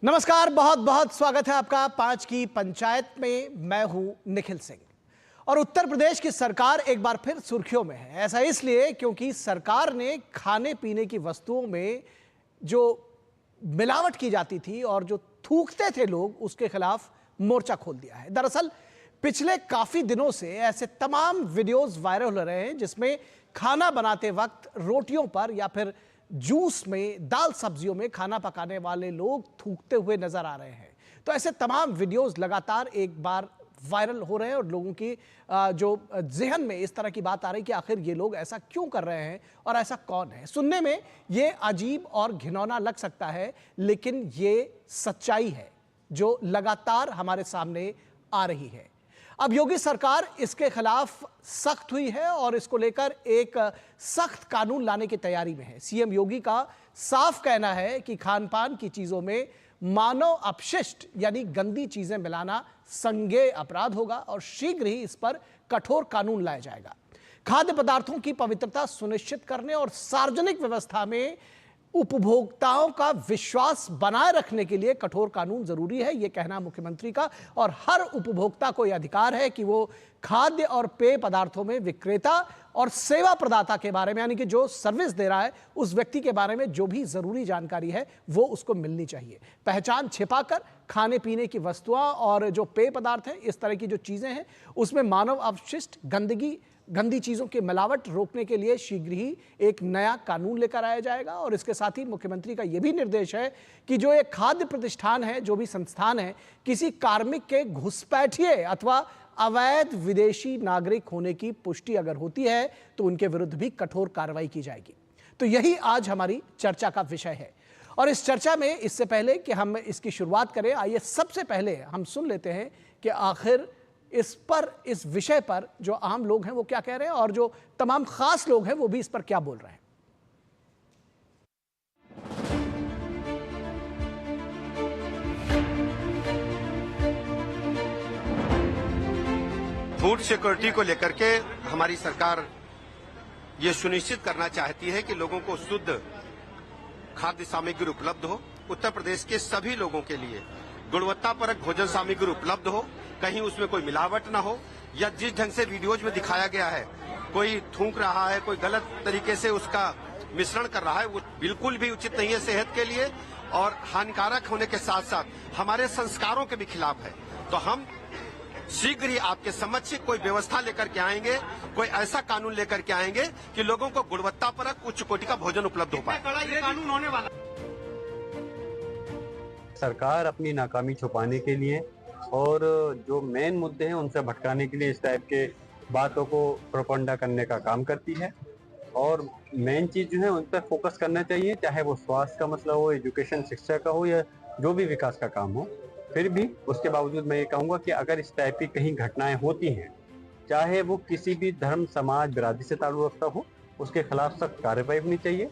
नमस्कार, बहुत बहुत स्वागत है आपका 5 की पंचायत में। मैं हूं निखिल सिंह और उत्तर प्रदेश की सरकार एक बार फिर सुर्खियों में है। ऐसा इसलिए क्योंकि सरकार ने खाने पीने की वस्तुओं में जो मिलावट की जाती थी और जो थूकते थे लोग, उसके खिलाफ मोर्चा खोल दिया है। दरअसल पिछले काफी दिनों से ऐसे तमाम वीडियोस वायरल हो रहे हैं जिसमें खाना बनाते वक्त रोटियों पर या फिर जूस में, दाल सब्जियों में खाना पकाने वाले लोग थूकते हुए नजर आ रहे हैं। तो ऐसे तमाम वीडियोस लगातार एक बार वायरल हो रहे हैं और लोगों की जो ज़हन में इस तरह की बात आ रही है कि आखिर ये लोग ऐसा क्यों कर रहे हैं और ऐसा कौन है। सुनने में ये अजीब और घिनौना लग सकता है, लेकिन ये सच्चाई है जो लगातार हमारे सामने आ रही है। अब योगी सरकार इसके खिलाफ सख्त हुई है और इसको लेकर एक सख्त कानून लाने की तैयारी में है। सीएम योगी का साफ कहना है कि खान पान की चीजों में मानव अपशिष्ट यानी गंदी चीजें मिलाना संज्ञेय अपराध होगा और शीघ्र ही इस पर कठोर कानून लाया जाएगा। खाद्य पदार्थों की पवित्रता सुनिश्चित करने और सार्वजनिक व्यवस्था में उपभोक्ताओं का विश्वास बनाए रखने के लिए कठोर कानून जरूरी है, यह कहना मुख्यमंत्री का। और हर उपभोक्ता को यह अधिकार है कि वो खाद्य और पेय पदार्थों में विक्रेता और सेवा प्रदाता के बारे में, यानी कि जो सर्विस दे रहा है उस व्यक्ति के बारे में जो भी जरूरी जानकारी है वो उसको मिलनी चाहिए। पहचान छिपाकर खाने पीने की वस्तुएं और जो पेय पदार्थ हैं, इस तरह की जो चीजें हैं, उसमें मानव अपशिष्ट, गंदी चीजों की मिलावट रोकने के लिए शीघ्र ही एक नया कानून लेकर आया जाएगा। और इसके साथ ही मुख्यमंत्री का यह भी निर्देश है कि जो एक खाद्य प्रतिष्ठान है, जो भी संस्थान है, किसी कार्मिक के घुसपैठिए अथवा अवैध विदेशी नागरिक होने की पुष्टि अगर होती है तो उनके विरुद्ध भी कठोर कार्रवाई की जाएगी। तो यही आज हमारी चर्चा का विषय है। और इस चर्चा में इससे पहले कि हम इसकी शुरुआत करें, आइए सबसे पहले हम सुन लेते हैं कि आखिर इस विषय पर जो आम लोग हैं वो क्या कह रहे हैं और जो तमाम खास लोग हैं वो भी इस पर क्या बोल रहे हैं। फूड सिक्योरिटी को लेकर के हमारी सरकार ये सुनिश्चित करना चाहती है कि लोगों को शुद्ध खाद्य सामग्री उपलब्ध हो। उत्तर प्रदेश के सभी लोगों के लिए गुणवत्तापरक भोजन सामग्री उपलब्ध हो, कहीं उसमें कोई मिलावट ना हो, या जिस ढंग से वीडियोज में दिखाया गया है कोई थूक रहा है, कोई गलत तरीके से उसका मिश्रण कर रहा है, वो बिल्कुल भी उचित नहीं है सेहत के लिए और हानिकारक होने के साथ साथ हमारे संस्कारों के भी खिलाफ है। तो हम शीघ्र ही आपके समक्ष कोई व्यवस्था लेकर के आएंगे, कोई ऐसा कानून लेकर के आएंगे कि लोगों को गुणवत्तापरक उच्च कोटि का भोजन उपलब्ध हो पाए। कानून होने वाला। सरकार अपनी नाकामी छुपाने के लिए और जो मेन मुद्दे हैं उनसे भटकाने के लिए इस टाइप के बातों को प्रोपेगेंडा करने का काम करती है। और मेन चीज जो है उन पर फोकस करना चाहिए, चाहे वो स्वास्थ्य का मसला हो, एजुकेशन शिक्षा का हो, या जो भी विकास का काम हो। फिर भी उसके बावजूद मैं ये कहूँगा कि अगर इस टाइप की कहीं घटनाएं होती हैं, चाहे वो किसी भी धर्म, समाज, बिरादरी से ताल्लुक रखता हो, उसके खिलाफ सख्त कार्रवाई होनी चाहिए।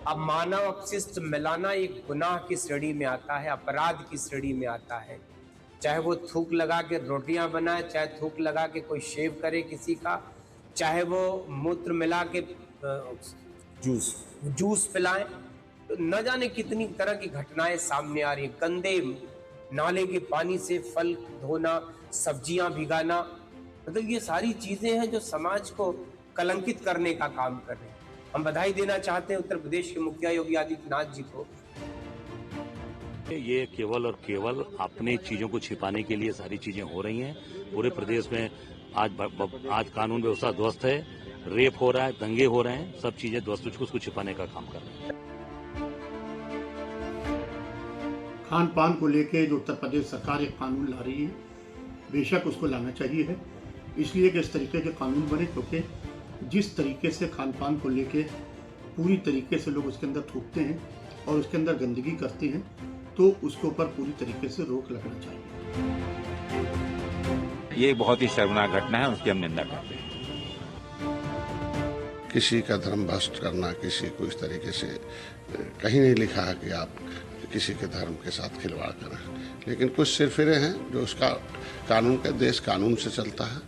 अब मानव अपशिष्ट मिलाना एक गुनाह की श्रेणी में आता है, अपराध की श्रेणी में आता है। चाहे वो थूक लगा के रोटियां बनाए, चाहे थूक लगा के कोई शेव करे किसी का, चाहे वो मूत्र मिला के जूस पिलाएं। तो न जाने कितनी तरह की घटनाएं सामने आ रही हैं। गंदे नाले के पानी से फल धोना, सब्जियां भिगाना, मतलब ये सारी चीजें हैं जो समाज को कलंकित करने का काम कर रहे हैं। हम बधाई देना चाहते हैं उत्तर प्रदेश के मुखिया योगी आदित्यनाथ जी को। ये केवल और केवल अपनी चीजों को छिपाने के लिए सारी चीजें हो रही हैं। पूरे प्रदेश में आज कानून व्यवस्था ध्वस्त है, रेप हो रहा है, दंगे हो रहे हैं, सब चीजें ध्वस्त, उसको छिपाने का काम कर रहे हैं। खान पान को लेके जो उत्तर प्रदेश सरकार एक कानून ला रही है, बेशक उसको लाना चाहिए है, इसलिए कि इस तरीके के कानून बने, क्योंकि जिस तरीके से खान पान को लेके पूरी तरीके से लोग उसके अंदर थूकते हैं और उसके अंदर गंदगी करते हैं, तो उसके ऊपर पूरी तरीके से रोक लगना चाहिए। ये बहुत ही शर्मनाक घटना है, उसकी हम निंदा करते हैं। किसी का धर्म भ्रष्ट करना, किसी को इस तरीके से कहीं नहीं लिखा है कि आप किसी के धर्म के साथ खिलवाड़ करें, लेकिन कुछ सिरफिरे हैं जो उसका कानून का देश कानून से चलता है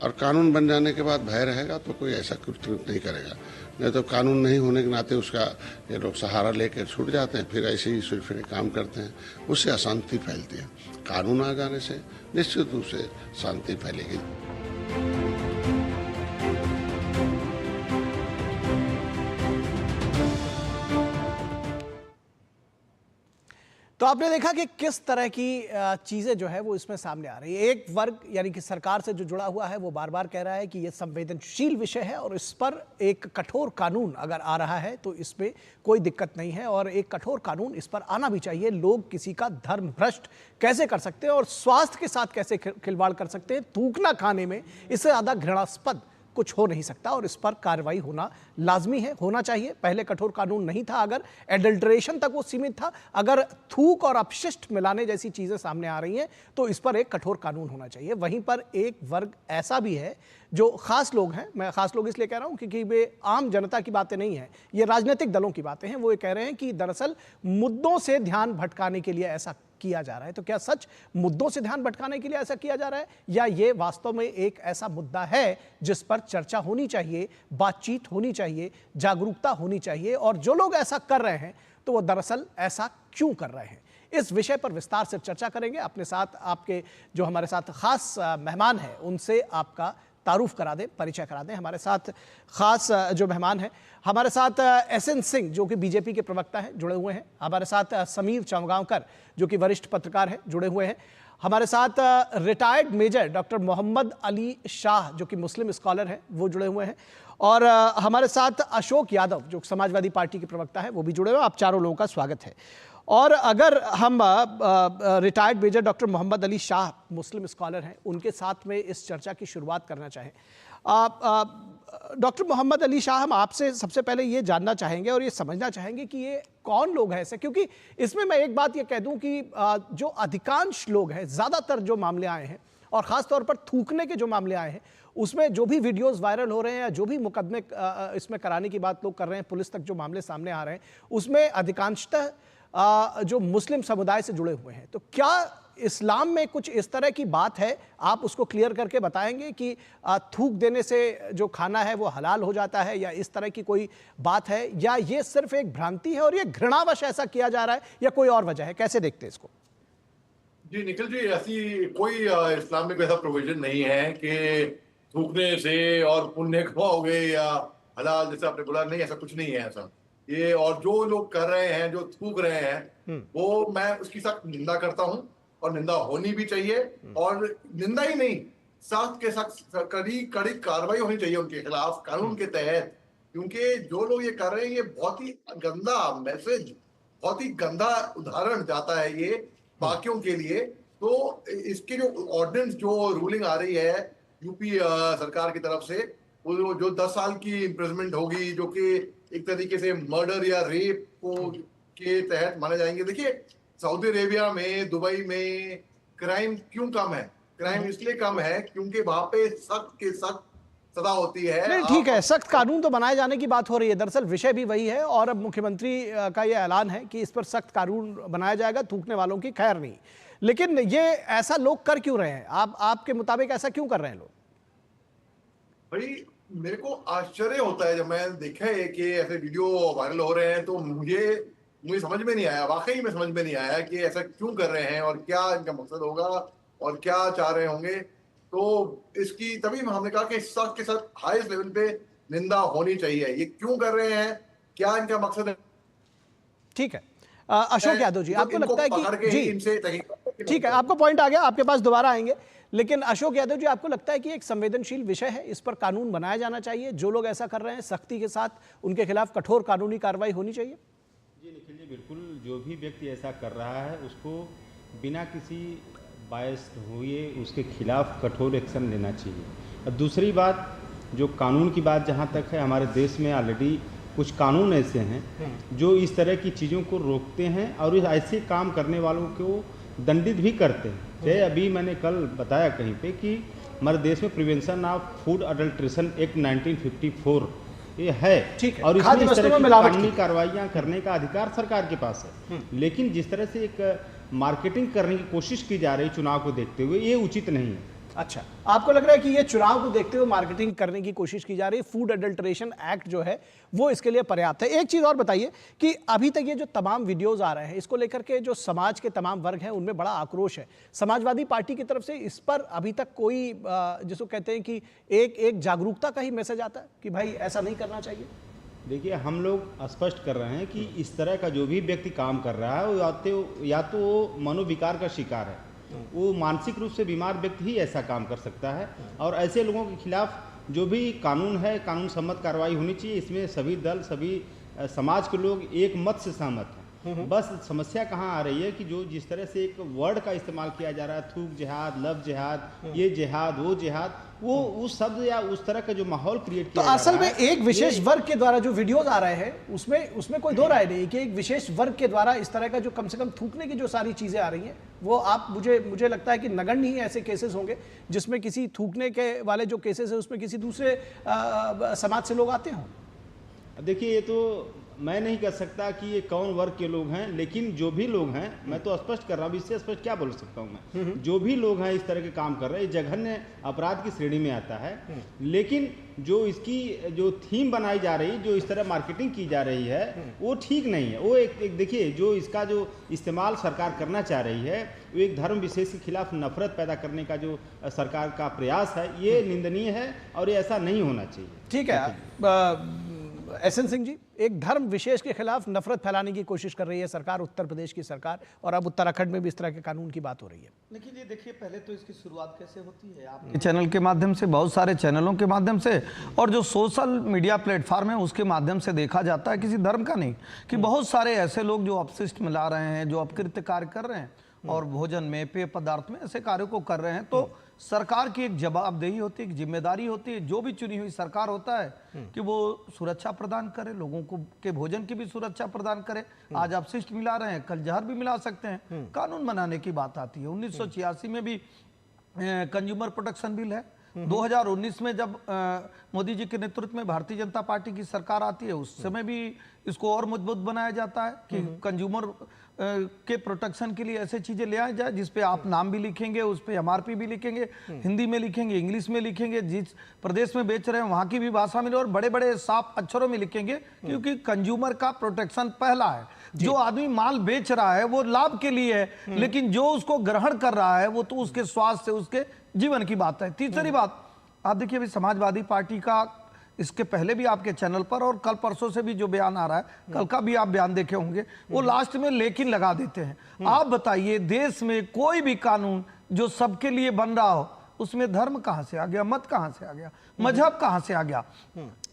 और कानून बन जाने के बाद भय रहेगा तो कोई ऐसा कृत्य नहीं करेगा। नहीं तो कानून नहीं होने के नाते उसका ये लोग सहारा लेकर छूट जाते हैं, फिर ऐसे ही फिर काम करते हैं, उससे अशांति फैलती है। कानून आ जाने से निश्चित रूप से शांति फैलेगी। तो आपने देखा कि किस तरह की चीज़ें जो है वो इसमें सामने आ रही है। एक वर्ग यानी कि सरकार से जो जुड़ा हुआ है वो बार बार कह रहा है कि ये संवेदनशील विषय है और इस पर एक कठोर कानून अगर आ रहा है तो इसमें कोई दिक्कत नहीं है और एक कठोर कानून इस पर आना भी चाहिए। लोग किसी का धर्म भ्रष्ट कैसे कर सकते हैं और स्वास्थ्य के साथ कैसे खिलवाड़ कर सकते हैं, थूकना खाने में इससे ज़्यादा घृणास्पद कुछ हो नहीं सकता और इस पर कार्रवाई होना लाजमी है, होना चाहिए। पहले कठोर कानून नहीं था, अगर एडल्ट्रेशन तक वो सीमित था, अगर थूक और अपशिष्ट मिलाने जैसी चीज़ें सामने आ रही हैं तो इस पर एक कठोर कानून होना चाहिए। वहीं पर एक वर्ग ऐसा भी है जो खास लोग हैं, मैं खास लोग इसलिए कह रहा हूं क्योंकि वे आम जनता की बातें नहीं हैं, ये राजनीतिक दलों की बातें हैं। वो ये कह रहे हैं कि दरअसल मुद्दों से ध्यान भटकाने के लिए ऐसा किया जा रहा है। तो क्या सच मुद्दों से ध्यान भटकाने के लिए ऐसा किया जा रहा है या ये वास्तव में एक ऐसा मुद्दा है जिस पर चर्चा होनी चाहिए, बातचीत होनी चाहिए, जागरूकता होनी चाहिए और जो लोग ऐसा कर रहे हैं तो वो दरअसल ऐसा क्यों कर रहे हैं, इस विषय पर विस्तार से चर्चा करेंगे। अपने साथ आपके जो हमारे साथ खास मेहमान हैं उनसे आपका तारुफ करा दें, परिचय करा दें। हमारे साथ खास जो मेहमान हैं, हमारे साथ एसएन सिंह जो कि बीजेपी के प्रवक्ता हैं, जुड़े हुए हैं। हमारे साथ समीर चौगांवकर जो कि वरिष्ठ पत्रकार हैं, जुड़े हुए हैं। हमारे साथ retired major doctor Mohammad Ali Shah जो कि मुस्लिम स्कॉलर हैं, वो जुड़े हुए हैं। और हमारे साथ अशोक यादव जो समाजवादी पार्टी के प्रवक्ता हैं, वो भी जुड़े हुए हैं। आप चारों लोगों का स्वागत है। और अगर हम retired major doctor Mohammad Ali Shah Muslim scholar हैं, उनके साथ में इस चर्चा की शुरुआत करना चाहें। डॉक्टर मोहम्मद अली शाह, हम आपसे सबसे पहले ये जानना चाहेंगे और ये समझना चाहेंगे कि ये कौन लोग हैं ऐसे, क्योंकि इसमें मैं एक बात ये कह दूं कि जो अधिकांश लोग हैं, ज़्यादातर जो मामले आए हैं और ख़ास तौर पर थूकने के जो मामले आए हैं उसमें जो भी वीडियोस वायरल हो रहे हैं या जो भी मुकदमे इसमें कराने की बात लोग कर रहे हैं, पुलिस तक जो मामले सामने आ रहे हैं, उसमें अधिकांशतः जो मुस्लिम समुदाय से जुड़े हुए हैं। तो क्या इस्लाम में कुछ इस तरह की बात है, आप उसको क्लियर करके बताएंगे कि थूक देने से जो खाना है वो हलाल हो जाता है, या इस तरह की कोई बात है, या ये सिर्फ एक भ्रांति है और ये घृणावश ऐसा किया जा रहा है, या कोई और वजह है? कैसे देखते हैं इसको? जी निखिल जी, ऐसी कोई इस्लाम में ऐसा प्रोविजन नहीं है कि थूकने से और पुण्य कमाओगे या हलाल, जैसे आपने बोला, नहीं, ऐसा कुछ नहीं है ऐसा। ये और जो लोग कर रहे हैं, जो थूक रहे हैं, वो मैं उसकी सख्त निंदा करता हूं और निंदा होनी भी चाहिए। और निंदा ही नहीं, सख्त के सख्त कड़ी कार्रवाई होनी चाहिए उनके खिलाफ कानून के तहत, क्योंकि जो लोग ये कर रहे हैं ये बहुत ही गंदा मैसेज, बहुत ही गंदा उदाहरण जाता है ये बाकियों के लिए। तो इसके जो ऑर्डिनेंस, जो रूलिंग आ रही है यूपी सरकार की तरफ से, वो जो 10 साल की इम्प्रिजमेंट होगी, जो कि एक तरीके से मर्डर या रेप को के तहत माने जाएंगे। देखिए, सऊदी अरेबिया में, दुबई में क्राइम क्यों कम है? क्राइम इसलिए कम है क्योंकि वहां पे सख्त के सख्त सजा होती है। नहीं, ठीक है, सख्त कानून तो बनाए जाने की बात हो रही है, दरअसल विषय भी वही है। और अब मुख्यमंत्री का यह ऐलान है कि इस पर सख्त कानून बनाया जाएगा, थूकने वालों की खैर नहीं। लेकिन ये ऐसा लोग कर क्यों रहे हैं? आपके मुताबिक ऐसा क्यों कर रहे हैं लोग? भाई, मेरे को आश्चर्य होता है जब मैं देखा है कि ऐसे वीडियो वायरल हो रहे हैं, तो मुझे समझ में नहीं आया, वाकई में समझ में नहीं आया कि ऐसा क्यों कर रहे हैं और क्या इनका मकसद होगा और क्या चाह रहे होंगे। तो इसकी तभी हमने कहा कि सख्त के साथ हाईएस्ट लेवल पे निंदा होनी चाहिए। ये क्यों कर रहे हैं, क्या इनका मकसद है? ठीक है, अशोक यादव जी, आपको लगता है कि जी इनसे ठीक है, आपको पॉइंट आ गया, आपके पास दोबारा आएंगे। लेकिन अशोक यादव जी, आपको लगता है कि एक संवेदनशील विषय है, इस पर कानून बनाया जाना चाहिए, जो लोग ऐसा कर रहे हैं सख्ती के साथ उनके खिलाफ कठोर कानूनी कार्रवाई होनी चाहिए? जी निखिल जी, बिल्कुल। जो भी व्यक्ति ऐसा कर रहा है उसको बिना किसी बायस हुए उसके खिलाफ कठोर एक्शन लेना चाहिए। और दूसरी बात, जो कानून की बात जहाँ तक है, हमारे देश में ऑलरेडी कुछ कानून ऐसे हैं जो इस तरह की चीज़ों को रोकते हैं और ऐसे काम करने वालों को दंडित भी करते हैं। जैसे अभी मैंने कल बताया कहीं पे कि हमारे देश में prevention of food adulteration act 1954 ये है, और इसमें इस तरह की कानूनी कार्रवाइयाँ करने का अधिकार सरकार के पास है। लेकिन जिस तरह से एक मार्केटिंग करने की कोशिश की जा रही चुनाव को देखते हुए, ये उचित नहीं है। अच्छा, आपको लग रहा है कि ये चुनाव को देखते हुए मार्केटिंग करने की कोशिश की जा रही है, फूड अडल्ट्रेशन एक्ट जो है वो इसके लिए पर्याप्त है। एक चीज और बताइए कि अभी तक ये जो तमाम वीडियोस आ रहे हैं, इसको लेकर के जो समाज के तमाम वर्ग हैं उनमें बड़ा आक्रोश है। समाजवादी पार्टी की तरफ से इस पर अभी तक कोई जिसको कहते हैं कि एक जागरूकता का ही मैसेज आता है कि भाई ऐसा नहीं करना चाहिए? देखिए, हम लोग स्पष्ट कर रहे हैं कि इस तरह का जो भी व्यक्ति काम कर रहा है वो या तो वो मनोविकार का शिकार है, वो मानसिक रूप से बीमार व्यक्ति ही ऐसा काम कर सकता है। और ऐसे लोगों के खिलाफ जो भी कानून है, कानून सम्मत कार्रवाई होनी चाहिए। इसमें सभी दल, सभी समाज के लोग एक मत से सहमत हैं। बस समस्या कहाँ आ रही है कि जो जिस तरह से एक वर्ड का इस्तेमाल किया जा रहा है, थूक जिहाद, लव जिहाद, ये जिहाद, वो जिहाद, वो उस शब्द या उस तरह का जो माहौल क्रिएट किया जा रहा है। तो असल में एक विशेष वर्ग के द्वारा जो वीडियोस आ रहे हैं उसमें कोई दो राय नहीं कि एक विशेष वर्ग के द्वारा इस तरह का जो कम से कम थूकने की जो सारी चीजें आ रही हैं वो आप मुझे लगता है कि नगण्य ही ऐसे केसेस होंगे जिसमें किसी थूकने के वाले जो केसेस है उसमें किसी दूसरे समाज से लोग आते हों। देखिए, ये तो मैं नहीं कह सकता कि ये कौन वर्ग के लोग हैं, लेकिन जो भी लोग हैं, मैं तो स्पष्ट कर रहा हूँ, इससे स्पष्ट क्या बोल सकता हूँ मैं, जो भी लोग हैं इस तरह के काम कर रहे हैं, जघन्य अपराध की श्रेणी में आता है। लेकिन जो इसकी जो थीम बनाई जा रही, जो इस तरह मार्केटिंग की जा रही है, वो ठीक नहीं है। वो एक देखिए, जो इसका जो इस्तेमाल सरकार करना चाह रही है, वो एक धर्म विशेष के खिलाफ नफरत पैदा करने का जो सरकार का प्रयास है, ये निंदनीय है और ये ऐसा नहीं होना चाहिए। ठीक है, एसएन सिंह जी, एक धर्म विशेष के खिलाफ नफरत फैलाने की कोशिश कर रही है सरकार, उत्तर प्रदेश की सरकार, और अब उत्तराखंड में भी इस तरह के कानून की बात हो रही है। लेकिन ये देखिए, पहले तो इसकी शुरुआत कैसे होती है आपके चैनल के माध्यम से, बहुत सारे चैनलों के माध्यम से, और जो सोशल मीडिया प्लेटफॉर्म है उसके माध्यम से देखा जाता है, किसी धर्म का नहीं, कि बहुत सारे ऐसे लोग जो अपशिष्ट मिला रहे हैं, जो अपकृत्य कार्य कर रहे हैं और भोजन में, पेय पदार्थ में ऐसे कार्यों को कर रहे हैं। तो सरकार की एक जवाबदेही होती है, एक जिम्मेदारी होती है, जो भी चुनी हुई सरकार होता है कि वो सुरक्षा प्रदान करे, लोगों को के भोजन की भी सुरक्षा प्रदान करे। आज अपशिष्ट मिला रहे हैं, कल जहर भी मिला सकते हैं, कानून बनाने की बात आती है। 1986 में भी कंज्यूमर प्रोटेक्शन बिल है। 2019 में जब मोदी जी के नेतृत्व में भारतीय जनता पार्टी की सरकार आती है, उस समय भी इसको और मजबूत बनाया जाता है कि कंज्यूमर के प्रोटेक्शन के लिए ऐसे चीजें ले आए जाए जिसपे आप नाम भी लिखेंगे, उस पे एमआरपी भी लिखेंगे, हिंदी में लिखेंगे, इंग्लिश में लिखेंगे, जिस प्रदेश में बेच रहे हैं वहां की भी भाषा में, और बड़े बड़े साफ अक्षरों में लिखेंगे, क्योंकि कंज्यूमर का प्रोटेक्शन पहला है। जो आदमी माल बेच रहा है वो लाभ के लिए है, लेकिन जो उसको ग्रहण कर रहा है वो तो उसके स्वास्थ्य से, उसके जीवन की बात है। तीसरी बात, आप देखिए, अभी समाजवादी पार्टी का इसके पहले भी आपके चैनल पर और कल परसों से भी जो बयान आ रहा है, कल का भी आप बयान देखे होंगे, वो लास्ट में लेकिन लगा देते हैं। आप बताइए, देश में कोई भी कानून जो सबके लिए बन रहा हो, उसमें धर्म कहां से आ गया, मत कहां से आ गया, मजहब कहां से आ गया?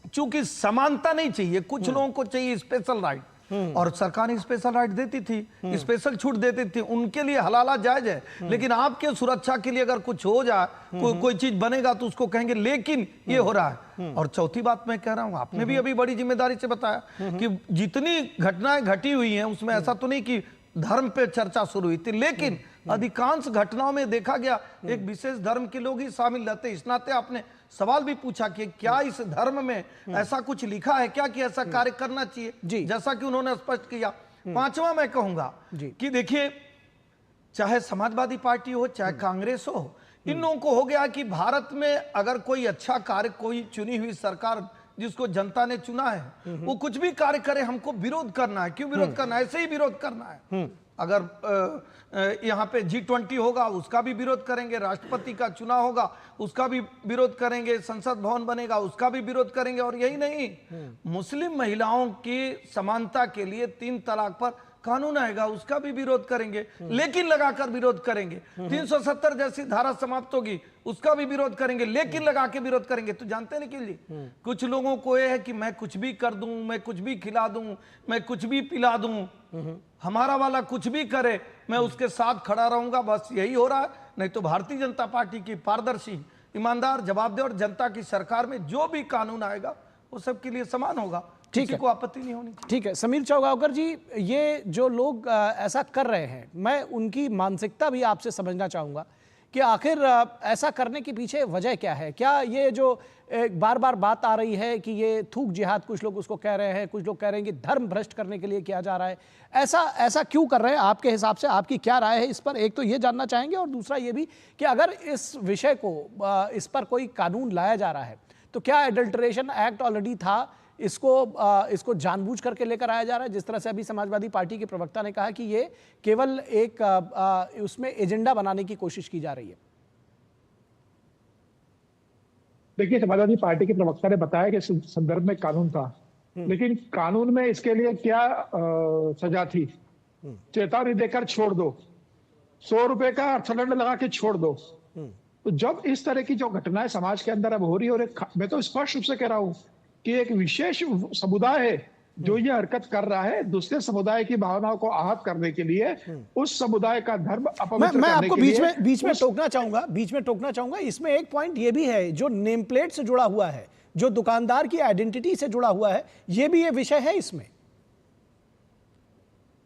चूंकि समानता नहीं चाहिए, कुछ लोगों को चाहिए स्पेशल राइट, और सरकार स्पेशल राइट देती थी, स्पेशल छूट देती थी, उनके लिए हलाला जायज है। लेकिन आपके सुरक्षा के लिए अगर कुछ हो जाए, कोई चीज बनेगा तो उसको कहेंगे लेकिन ये हो रहा है। और चौथी बात मैं कह रहा हूं, आपने भी अभी बड़ी जिम्मेदारी से बताया कि जितनी घटनाएं घटी हुई हैं उसमें ऐसा तो नहीं कि धर्म पे चर्चा शुरू हुई थी, लेकिन अधिकांश घटनाओं में देखा गया एक विशेष धर्म के लोग ही शामिल रहते। इस नाते आपने सवाल भी पूछा कि क्या इस धर्म में ऐसा कुछ लिखा है क्या कि ऐसा कार्य करना चाहिए, जैसा कि उन्होंने स्पष्ट किया। पांचवा मैं कहूंगा कि देखिए, चाहे समाजवादी पार्टी हो चाहे कांग्रेस हो, इन लोगों को हो गया कि भारत में अगर कोई अच्छा कार्य, कोई चुनी हुई सरकार जिसको जनता ने चुना है, वो कुछ भी कार्य करे, हमको विरोध करना है। क्यों विरोध करना है? ऐसे ही विरोध करना है। अगर यहाँ पे G20 होगा उसका भी विरोध करेंगे, राष्ट्रपति का चुनाव होगा उसका भी विरोध करेंगे, संसद भवन बनेगा उसका भी विरोध करेंगे। और यही नहीं, मुस्लिम महिलाओं की समानता के लिए 3 तलाक पर कानून आएगा, उसका भी विरोध करेंगे, लेकिन लगाकर विरोध करेंगे। 370 जैसी धारा समाप्त होगी, उसका भी विरोध करेंगे, लेकिन लगा के विरोध करेंगे। तो जानते हैं निखिल जी, कुछ लोगों को यह है कि मैं कुछ भी कर दूं, मैं कुछ भी खिला दूं, मैं कुछ भी पिला दूं, हमारा वाला कुछ भी करे मैं उसके साथ खड़ा रहूंगा। बस यही हो रहा है। नहीं तो भारतीय जनता पार्टी की पारदर्शी, ईमानदार, जवाबदेह और जनता की सरकार में जो भी कानून आएगा वो सबके लिए समान होगा, किसी को आपत्ति नहीं होनी चाहिए। ठीक है, समीर चौगावकर जी, ये जो लोग ऐसा कर रहे हैं, मैं उनकी मानसिकता भी आपसे समझना चाहूंगा कि आखिर ऐसा करने के पीछे वजह क्या है। क्या ये जो बार बार बात आ रही है कि ये थूक जिहाद, कुछ लोग उसको कह रहे हैं, कुछ लोग कह रहे हैं कि धर्म भ्रष्ट करने के लिए किया जा रहा है, ऐसा क्यों कर रहे हैं आपके हिसाब से? आपकी क्या राय है इस पर? एक तो ये जानना चाहेंगे, और दूसरा ये भी कि अगर इस विषय को, इस पर कोई कानून लाया जा रहा है तो क्या एडल्टरेशन एक्ट ऑलरेडी था, इसको जानबूझ करके लेकर आया जा रहा है? जिस तरह से अभी समाजवादी पार्टी के प्रवक्ता ने कहा कि ये केवल एक उसमें एजेंडा बनाने की कोशिश की जा रही है। देखिए, समाजवादी पार्टी के प्रवक्ता ने बताया कि इस संदर्भ में कानून था, लेकिन कानून में इसके लिए क्या सजा थी? चेतावनी देकर छोड़ दो, 100 रुपए का अर्थदंड लगा के छोड़ दो। तो जब इस तरह की जो घटनाएं समाज के अंदर अब हो रही है, और मैं तो स्पष्ट रूप से कह रहा हूं कि एक विशेष समुदाय है जो ये हरकत कर रहा है, दूसरे समुदाय की भावनाओं को आहत करने के लिए, उस समुदाय का धर्म अपवित्र मैं करने आपको के लिए बीच में टोकना चाहूंगा। इसमें एक पॉइंट ये भी है जो नेम प्लेट से जुड़ा हुआ है, जो दुकानदार की आइडेंटिटी से जुड़ा हुआ है, ये भी ये विषय है इसमें।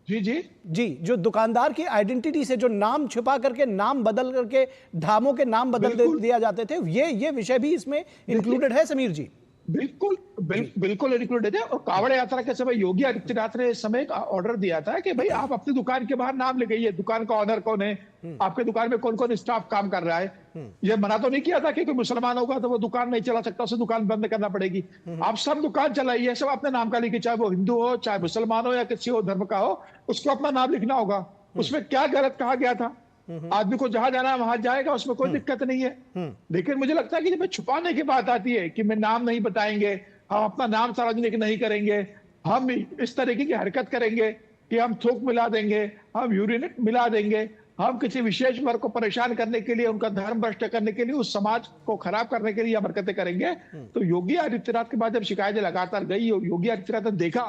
जी, जो दुकानदार की आइडेंटिटी से जो नाम छिपा करके, नाम बदल करके, ढाबों के नाम बदल दिया जाते थे, ये विषय भी इसमें इंक्लूडेड है समीर जी। बिल्कुल इंक्लूडेड है। और कावड़ यात्रा के समय योगी आदित्यनाथ ने इस समय एक ऑर्डर दिया था कि भाई आप अपनी दुकान के बाहर नाम लिखाइए, दुकान का ऑनर कौन है, आपके दुकान में कौन कौन स्टाफ काम कर रहा है। ये मना तो नहीं किया था कि कोई मुसलमान होगा तो वो दुकान नहीं चला सकता, उसे दुकान बंद करना पड़ेगी। आप सब दुकान चलाइए, सब अपने नाम का लिखिए, चाहे वो हिंदू हो, चाहे मुसलमान हो, या किसी और धर्म का हो, उसको अपना नाम लिखना होगा। उसमें क्या गलत कहा गया था? आदमी को जहां जाना है वहां जाएगा, उसमें कोई दिक्कत नहीं है। लेकिन मुझे लगता है कि जब छुपाने की बात आती है कि मैं नाम नहीं बताएंगे, हम अपना नाम सार्वजनिक नहीं करेंगे, हम इस तरीके की हरकत करेंगे कि हम थूक मिला देंगे, हम यूरिन मिला देंगे, हम किसी विशेष वर्ग को परेशान करने के लिए, उनका धर्म भ्रष्ट करने के लिए, उस समाज को खराब करने के लिए हम हरकतें करेंगे, तो योगी आदित्यनाथ के बाद जब शिकायतें लगातार गई, योगी आदित्यनाथ ने देखा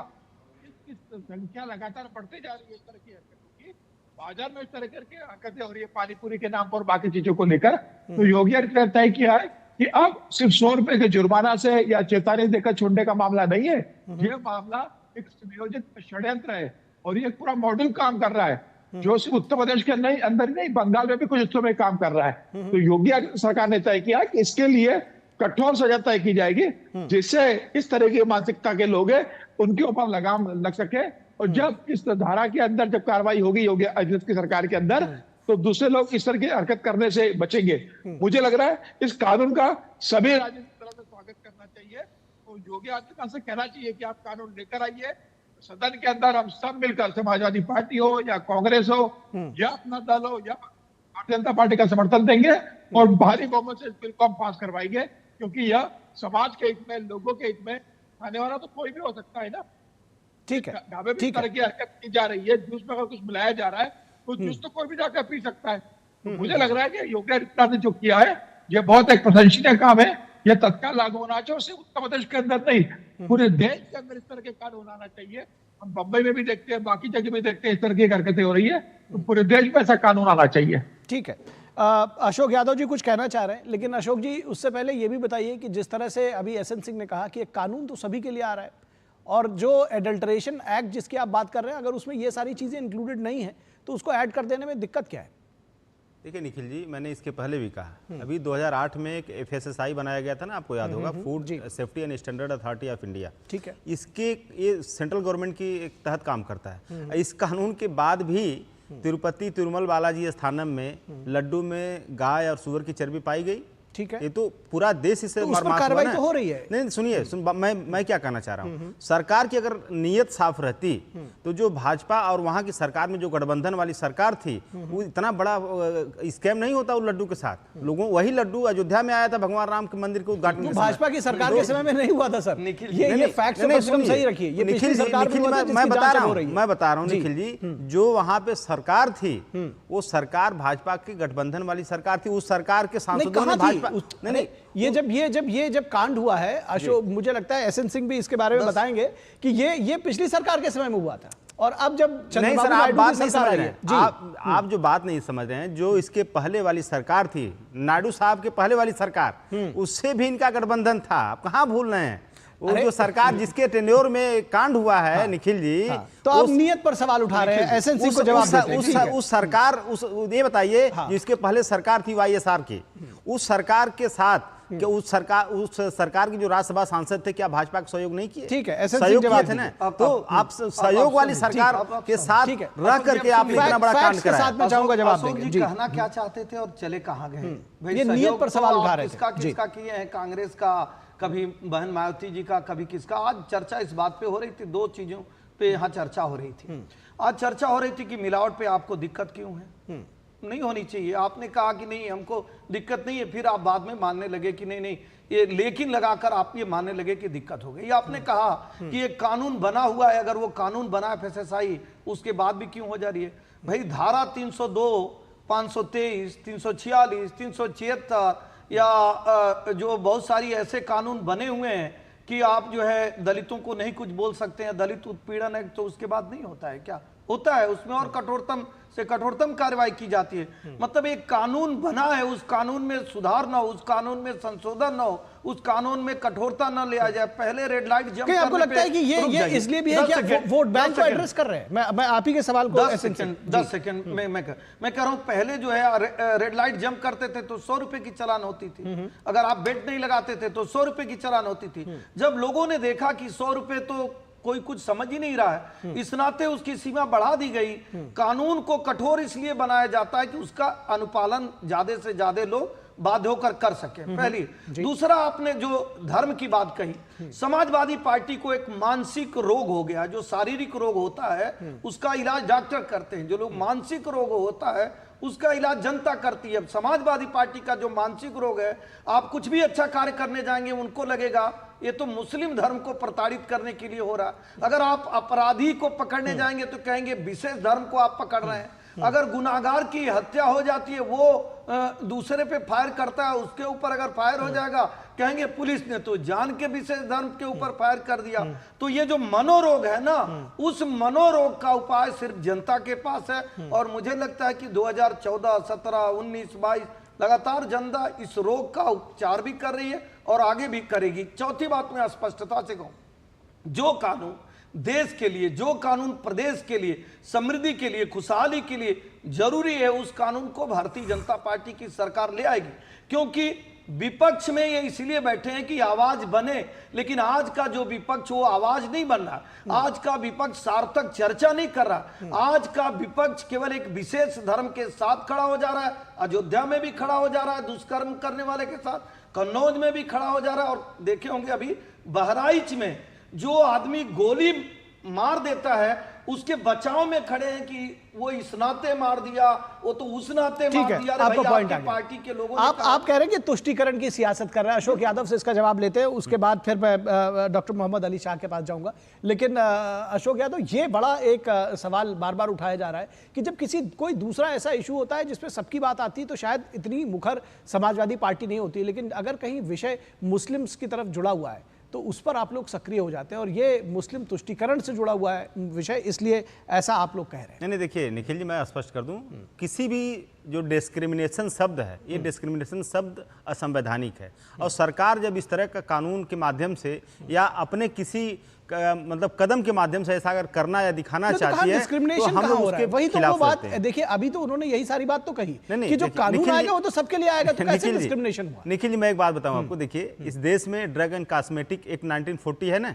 संख्या लगातार बढ़ते जा रही है इस तरह की हरकतों की, बाजार में इस तरह करके हरकतें हो रही है पानी पूरी के नाम पर, बाकी चीजों को लेकर, तो योगी आदित्यनाथ तय किया है कि अब सिर्फ 100 रुपए के जुर्माना से या चेतावनी देकर छोड़ने का मामला नहीं है, यह मामला एक सुनियोजित षड्यंत्र है, और ये पूरा मॉडल काम कर रहा है, जो सिर्फ उत्तर प्रदेश के अंदर नहीं, बंगाल में भी कुछ हिस्सों में काम कर रहा है। तो योगी सरकार ने तय किया कि इसके लिए कठोर सजा तय की जाएगी, जिससे इस तरह की मानसिकता के लोग हैं उनके ऊपर लगाम लग सके, और जब इस धारा के अंदर जब कार्रवाई होगी योगी आदित्यनाथ की सरकार के अंदर, तो दूसरे लोग इस तरह की हरकत करने से बचेंगे। मुझे लग रहा है इस कानून का सभी राजनीतिक दलों में स्वागत करना चाहिए, और योगी आदित्यनाथ से कहना चाहिए कि आप कानून लेकर आइए, सदन के अंदर हम सब मिलकर, समाजवादी पार्टी हो या कांग्रेस हो या अपना दल हो या भारतीय जनता पार्टी का समर्थन देंगे, और भारी बहुमत से इस बिल को हम पास करवाएंगे, क्योंकि यह समाज के हित में, लोगों के हित में, आने वाला तो कोई भी हो सकता है ना। ठीक है, ढाबे में इस तरह की हरकत की जा रही है, जूस में अगर कुछ मिलाया जा रहा है तो जूस तो कोई भी जाकर पी सकता है। तो मुझे लग रहा है कि योगी आदित्यनाथ ने जो किया है ये बहुत एक प्रशंसनीय काम है, यह तत्काल लागू होना चाहिए, सिर्फ उत्तर प्रदेश के अंदर नहीं, पूरे देश के अंदर इस तरह के कानून आना चाहिए। हम बम्बई में भी देखते हैं, बाकी जगह भी देखते हैं इस तरह की हरकतें हो रही है, तो पूरे देश में ऐसा कानून आना चाहिए। ठीक है, अशोक यादव जी कुछ कहना चाह रहे हैं, लेकिन अशोक जी उससे पहले ये भी बताइए कि जिस तरह से अभी एसएन सिंह ने कहा कि एक कानून तो सभी के लिए आ रहा है, और जो एडल्टरेशन एक्ट जिसकी आप बात कर रहे हैं, अगर उसमें ये सारी चीजें इंक्लूडेड नहीं है तो उसको ऐड कर देने में दिक्कत क्या है? देखिए निखिल जी, मैंने इसके पहले भी कहा, अभी 2008 में एक FSSAI बनाया गया था ना, आपको याद होगा, food safety and standard authority of India. ठीक है, इसके ये सेंट्रल गवर्नमेंट की एक तहत काम करता है। इस कानून के बाद भी तिरुपति तिरुमल बालाजी स्थानम में लड्डू में गाय और सुअर की चर्बी पाई गई। ठीक है, ये तो पूरा देश इससे तो कार्रवाई तो हो रही है। नहीं सुनिए, मैं क्या कहना चाह रहा हूँ, सरकार की अगर नीयत साफ रहती तो जो भाजपा और वहां की सरकार में जो गठबंधन वाली सरकार थी, वो इतना बड़ा स्कैम नहीं होता उस लड्डू के साथ। लोगों वही लड्डू अयोध्या में आया था भगवान राम के मंदिर के उद्घाटन, भाजपा की सरकार के समय में नहीं हुआ था सर। ये फैक्ट सही रखिए, ये पिछली सरकार में हुआ था, मैं बता रहा हूँ निखिल जी, जो वहां पे सरकार थी वो सरकार भाजपा की गठबंधन वाली सरकार थी। उस सरकार के सांसदों ने भाजपा नहीं, ये जब कांड हुआ है अशोक, मुझे लगता है एसएन सिंह भी इसके बारे में बताएंगे कि ये पिछली सरकार के समय में हुआ था, और अब जब नहीं सर, आप बात नहीं समझ रहे हैं, आप जो बात नहीं समझ रहे हैं, जो इसके पहले वाली सरकार थी, नायडू साहब के पहले वाली सरकार, उससे भी इनका गठबंधन था, आप कहां भूल रहे हैं। वो जो सरकार जिसके टेन्योर में कांड हुआ है निखिल जी, तो आप नियत पर सवाल उठा रहे हैं, एसएनसी को जवाब देते हैं। उस सरकार, उस ये बताइए जिसके पहले सरकार थी वाईएसआर की, उस सरकार के साथ कि उस सरकार की जो राज्यसभा सांसद थे, क्या भाजपा का सहयोग नहीं किए? ठीक है, सहयोग किए थे ना। तो आप सहयोग वाली सरकार के साथ रह करके आपने इतना बड़ा कांड कराया। मैं चाहूंगा जवाब अशोक जी कहना क्या चाहते थे और चले कहां गए? ये नियत पर सवाल उठा रहे थे। किसका किए हैं? कांग्रेस का, कभी बहन मायावती जी का, कभी किसका? आज चर्चा इस बात पे हो रही थी, दो चीजों पे यहाँ चर्चा हो रही थी। आज चर्चा हो रही थी कि मिलावट पे आपको दिक्कत क्यों है? नहीं होनी चाहिए। आपने कहा कि नहीं हमको दिक्कत नहीं है, फिर आप बाद में मानने लगे कि नहीं नहीं ये लेकिन लगाकर आप ये मानने लगे कि दिक्कत हो गई। आपने कहा कि ये कानून बना हुआ है, अगर वो कानून बना है FSSAI, उसके बाद भी क्यों हो जा रही है? भाई धारा 302, 523, 346, 376 या जो बहुत सारी ऐसे कानून बने हुए हैं कि आप जो है दलितों को नहीं कुछ बोल सकते हैं, दलित उत्पीड़न है, तो उसके बाद नहीं होता है क्या? होता है, उसमें और कठोरतम से कठोरतम कार्रवाई की जाती है। मतलब एक कानून बना है, उस कानून में सुधार ना हो, उस कानून में संशोधन ना हो, उस कानून में कठोरता ना लिया जाए। पहले रेड लाइट जंप करने आपको लगता है कि ये इसलिए भी है कि वोट बैंक को एड्रेस कर रहे हैं? मैं आप ही के सवाल को 10 सेकंड मैं कह रहा हूं, पहले जो है रेड लाइट जंप करते थे तो 100 रुपए की चालान होती थी। अगर आप बेट नहीं लगाते थे तो 100 रुपए की चालान होती थी। जब लोगों ने देखा कि 100 रुपए तो कोई कुछ समझ ही नहीं रहा है, इस नाते उसकी सीमा बढ़ा दी गई। कानून को कठोर इसलिए बनाया जाता है कि उसका अनुपालन ज्यादा से ज्यादा लोग बाध्य होकर कर सके, पहली। दूसरा, आपने जो धर्म की बात कही, समाजवादी पार्टी को एक मानसिक रोग हो गया। जो शारीरिक रोग होता है उसका इलाज डॉक्टर करते हैं, जो लोग मानसिक रोग होता है उसका इलाज जनता करती है। समाजवादी पार्टी का जो मानसिक रोग है, आप कुछ भी अच्छा कार्य करने जाएंगे उनको लगेगा ये तो मुस्लिम धर्म को प्रताड़ित करने के लिए हो रहा है। अगर आप अपराधी को पकड़ने जाएंगे तो कहेंगे विशेष धर्म को आप पकड़ रहे हैं। अगर गुनाहगार की हत्या हो जाती है, वो दूसरे पे फायर करता है, उसके ऊपर अगर फायर हो जाएगा कहेंगे पुलिस ने तो जान के विशेष धर्म के ऊपर फायर कर दिया। तो ये जो मनोरोग है ना, उस मनोरोग का उपाय सिर्फ जनता के पास है। और मुझे लगता है कि 2014, 17, 19, 22 लगातार जनता इस रोग का उपचार भी कर रही है और आगे भी करेगी। चौथी बात मैं स्पष्टता से कहूं, जो कानून देश के लिए, जो कानून प्रदेश के लिए, समृद्धि के लिए, खुशहाली के लिए जरूरी है, उस कानून को भारतीय जनता पार्टी की सरकार ले आएगी। क्योंकि विपक्ष में ये इसलिए बैठे हैं कि आवाज बने, लेकिन आज का जो विपक्ष वो आवाज नहीं बन रहा। आज का विपक्ष सार्थक चर्चा नहीं कर रहा। आज का विपक्ष केवल एक विशेष धर्म के साथ खड़ा हो जा रहा है। अयोध्या में भी खड़ा हो जा रहा है दुष्कर्म करने वाले के साथ, कन्नौज में भी खड़ा हो जा रहा है। और देखे होंगे अभी बहराइच में जो आदमी गोली मार देता है उसके बचाव में खड़े हैं कि वो इस नाते मार दिया, वो तो उस नाते मार दिया। आपका पॉइंट आ गया। पार्टी के लोगों आप कह रहे हैं कि तुष्टीकरण की सियासत कर रहे हैं। अशोक यादव से इसका जवाब लेते हैं, उसके बाद फिर मैं डॉक्टर मोहम्मद अली शाह के पास जाऊंगा। लेकिन अशोक यादव, ये बड़ा एक सवाल बार बार उठाया जा रहा है कि जब कोई दूसरा ऐसा इशू होता है जिसपे सबकी बात आती है तो शायद इतनी मुखर समाजवादी पार्टी नहीं होती, लेकिन अगर कहीं विषय मुस्लिम्स की तरफ जुड़ा हुआ है तो उस पर आप लोग सक्रिय हो जाते हैं। और ये मुस्लिम तुष्टीकरण से जुड़ा हुआ है विषय, इसलिए ऐसा आप लोग कह रहे हैं। नहीं, देखिए निखिल जी, मैं स्पष्ट कर दूं, किसी भी जो डिस्क्रिमिनेशन शब्द है, ये डिस्क्रिमिनेशन शब्द असंवैधानिक है। और सरकार जब इस तरह का कानून के माध्यम से या अपने किसी मतलब कदम के माध्यम से ऐसा अगर करना या दिखाना चाहती है तो हम लोग उसके वही तो वो बात देखिए, अभी तो उन्होंने यही सारी बात तो कही कि जो कानून आएगा वो तो सबके लिए आएगा, तो कैसे डिस्क्रिमिनेशन हुआ? निखिल जी, मैं एक बात बताऊं आपको, देखिए इस देश में ड्रग एंड कॉस्मेटिक एक्ट 1940 है ना,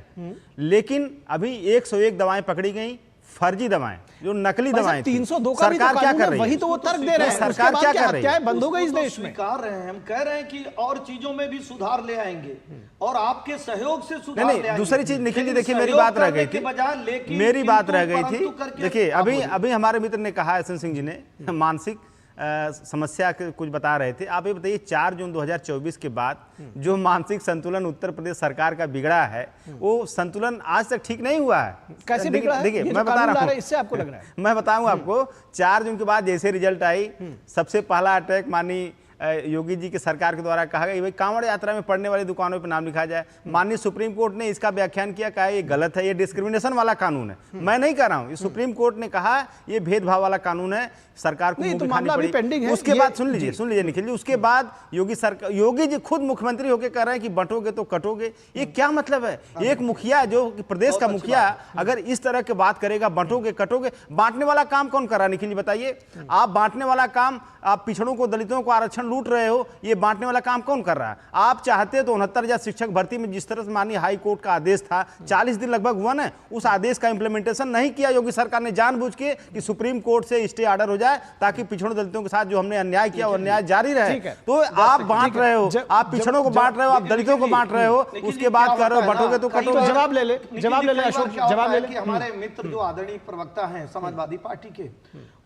लेकिन अभी 101 दवाएं पकड़ी गई, फर्जी दवाएं, जो नकली दवाएं थी। 302 का सरकार क्या कर रही है? वही तो वो तर्क दे रहे हैं। सरकार क्या कर रही है? बंद हो गई इस देश में। स्वीकार रहे हैं, हम कह रहे हैं कि और चीजों में भी सुधार ले आएंगे और आपके सहयोग से सुधार ले आएंगे। दूसरी चीज निखिल जी, देखिए मेरी बात रह गई थी, मेरी बात रह गई थी। देखिए अभी हमारे मित्र ने कहा, एस एन सिंह जी ने मानसिक समस्या के कुछ बता रहे थे। आप ये बताइए, 4 जून 2024 के बाद जो मानसिक संतुलन उत्तर प्रदेश सरकार का बिगड़ा है, वो संतुलन आज तक ठीक नहीं हुआ है। कैसे बिगड़ा है? देखिए मैं बता रहा हूँ, इससे आपको लग रहा है? मैं बताऊंगा आपको। 4 जून के बाद जैसे रिजल्ट आई, सबसे पहला अटैक मानी योगी जी की सरकार के द्वारा कहा गया कि भाई कांवड़ यात्रा में पड़ने वाली दुकानों पर नाम लिखा जाए। माननीय सुप्रीम कोर्ट ने इसका व्याख्यान किया, कहा ये गलत है, ये डिस्क्रिमिनेशन वाला कानून है। मैं नहीं कह रहा हूं, ये सुप्रीम कोर्ट ने कहा ये भेदभाव वाला कानून है, सरकार को मुंह दिखानी पड़ी। उसके बाद सुन लीजिए निखिल जी, उसके बाद योगी जी खुद मुख्यमंत्री होकर कह रहे हैं कि बंटोगे तो कटोगे। ये क्या मतलब है? एक मुखिया जो प्रदेश का मुखिया अगर इस तरह की बात करेगा, बंटोगे कटोगे, बांटने वाला काम कौन कर रहा है? निखिल जी बताइए, आप बांटने वाला काम, आप पिछड़ों को, दलितों को आरक्षण लूट रहे हो, ये बांटने वाला काम कौन कर रहा है? आप चाहते तो 69,000 शिक्षक भर्ती में जिस तरह से माननीय हाई कोर्ट का आदेश था, 40 दिन लगभग हुआ ना, उस आदेश का इंप्लीमेंटेशन नहीं किया योगी सरकार ने जानबूझ के कि सुप्रीम कोर्ट से स्टे ऑर्डर हो जाए ताकि पिछड़ों दलितों के साथ जो हमने अन्याय किया वो अन्याय जारी रहे। तो आप बांट रहे हो, आप पिछड़ों को बांट रहे हो, आप दलितों को बांट रहे हो, उसके बाद कर रहे हो बंटोगे तो कटोगे। जवाब ले ले अशोक, जवाब ले ले। हमारे मित्र जो आदरणीय प्रवक्ता हैं समाजवादी पार्टी के,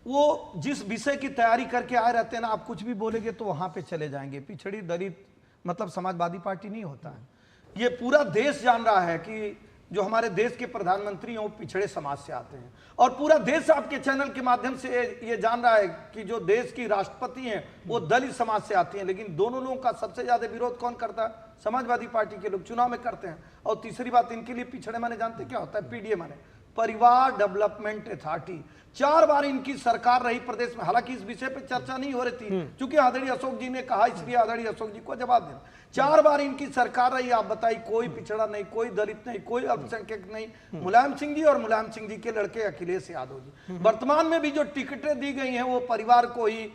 वो जिस विषय की तैयारी करके आए रहते हैं ना, आप कुछ भी बोलेंगे तो वहां पे चले जाएंगे। पिछड़ी दलित मतलब समाजवादी पार्टी नहीं होता है। ये पूरा देश जान रहा है कि जो हमारे देश के प्रधानमंत्री हैं वो पिछड़े समाज से आते हैं, और पूरा देश आपके चैनल के माध्यम से ये जान रहा है कि जो देश की राष्ट्रपति हैं वो दलित समाज से आती हैं। लेकिन दोनों लोगों का सबसे ज्यादा विरोध कौन करता है? समाजवादी पार्टी के लोग चुनाव में करते हैं। और तीसरी बात, इनके लिए पिछड़े माने जानते क्या होता है? पीडीए माने परिवार डेवलपमेंट अथॉरिटी। 4 बार इनकी सरकार रही प्रदेश में, हालांकि इस विषय पे चर्चा नहीं हो रही थी क्योंकि आदरणीय अशोक जी ने कहा, इसलिए आदरणीय अशोक जी को जवाब देना। 4 बार इनकी सरकार रही, आप बताइए, कोई पिछड़ा नहीं, कोई दलित नहीं, कोई अल्पसंख्यक नहीं। मुलायम सिंह जी और मुलायम सिंह जी के लड़के अखिलेश यादव जी। वर्तमान में भी जो टिकटें दी गई हैं वो परिवार को ही,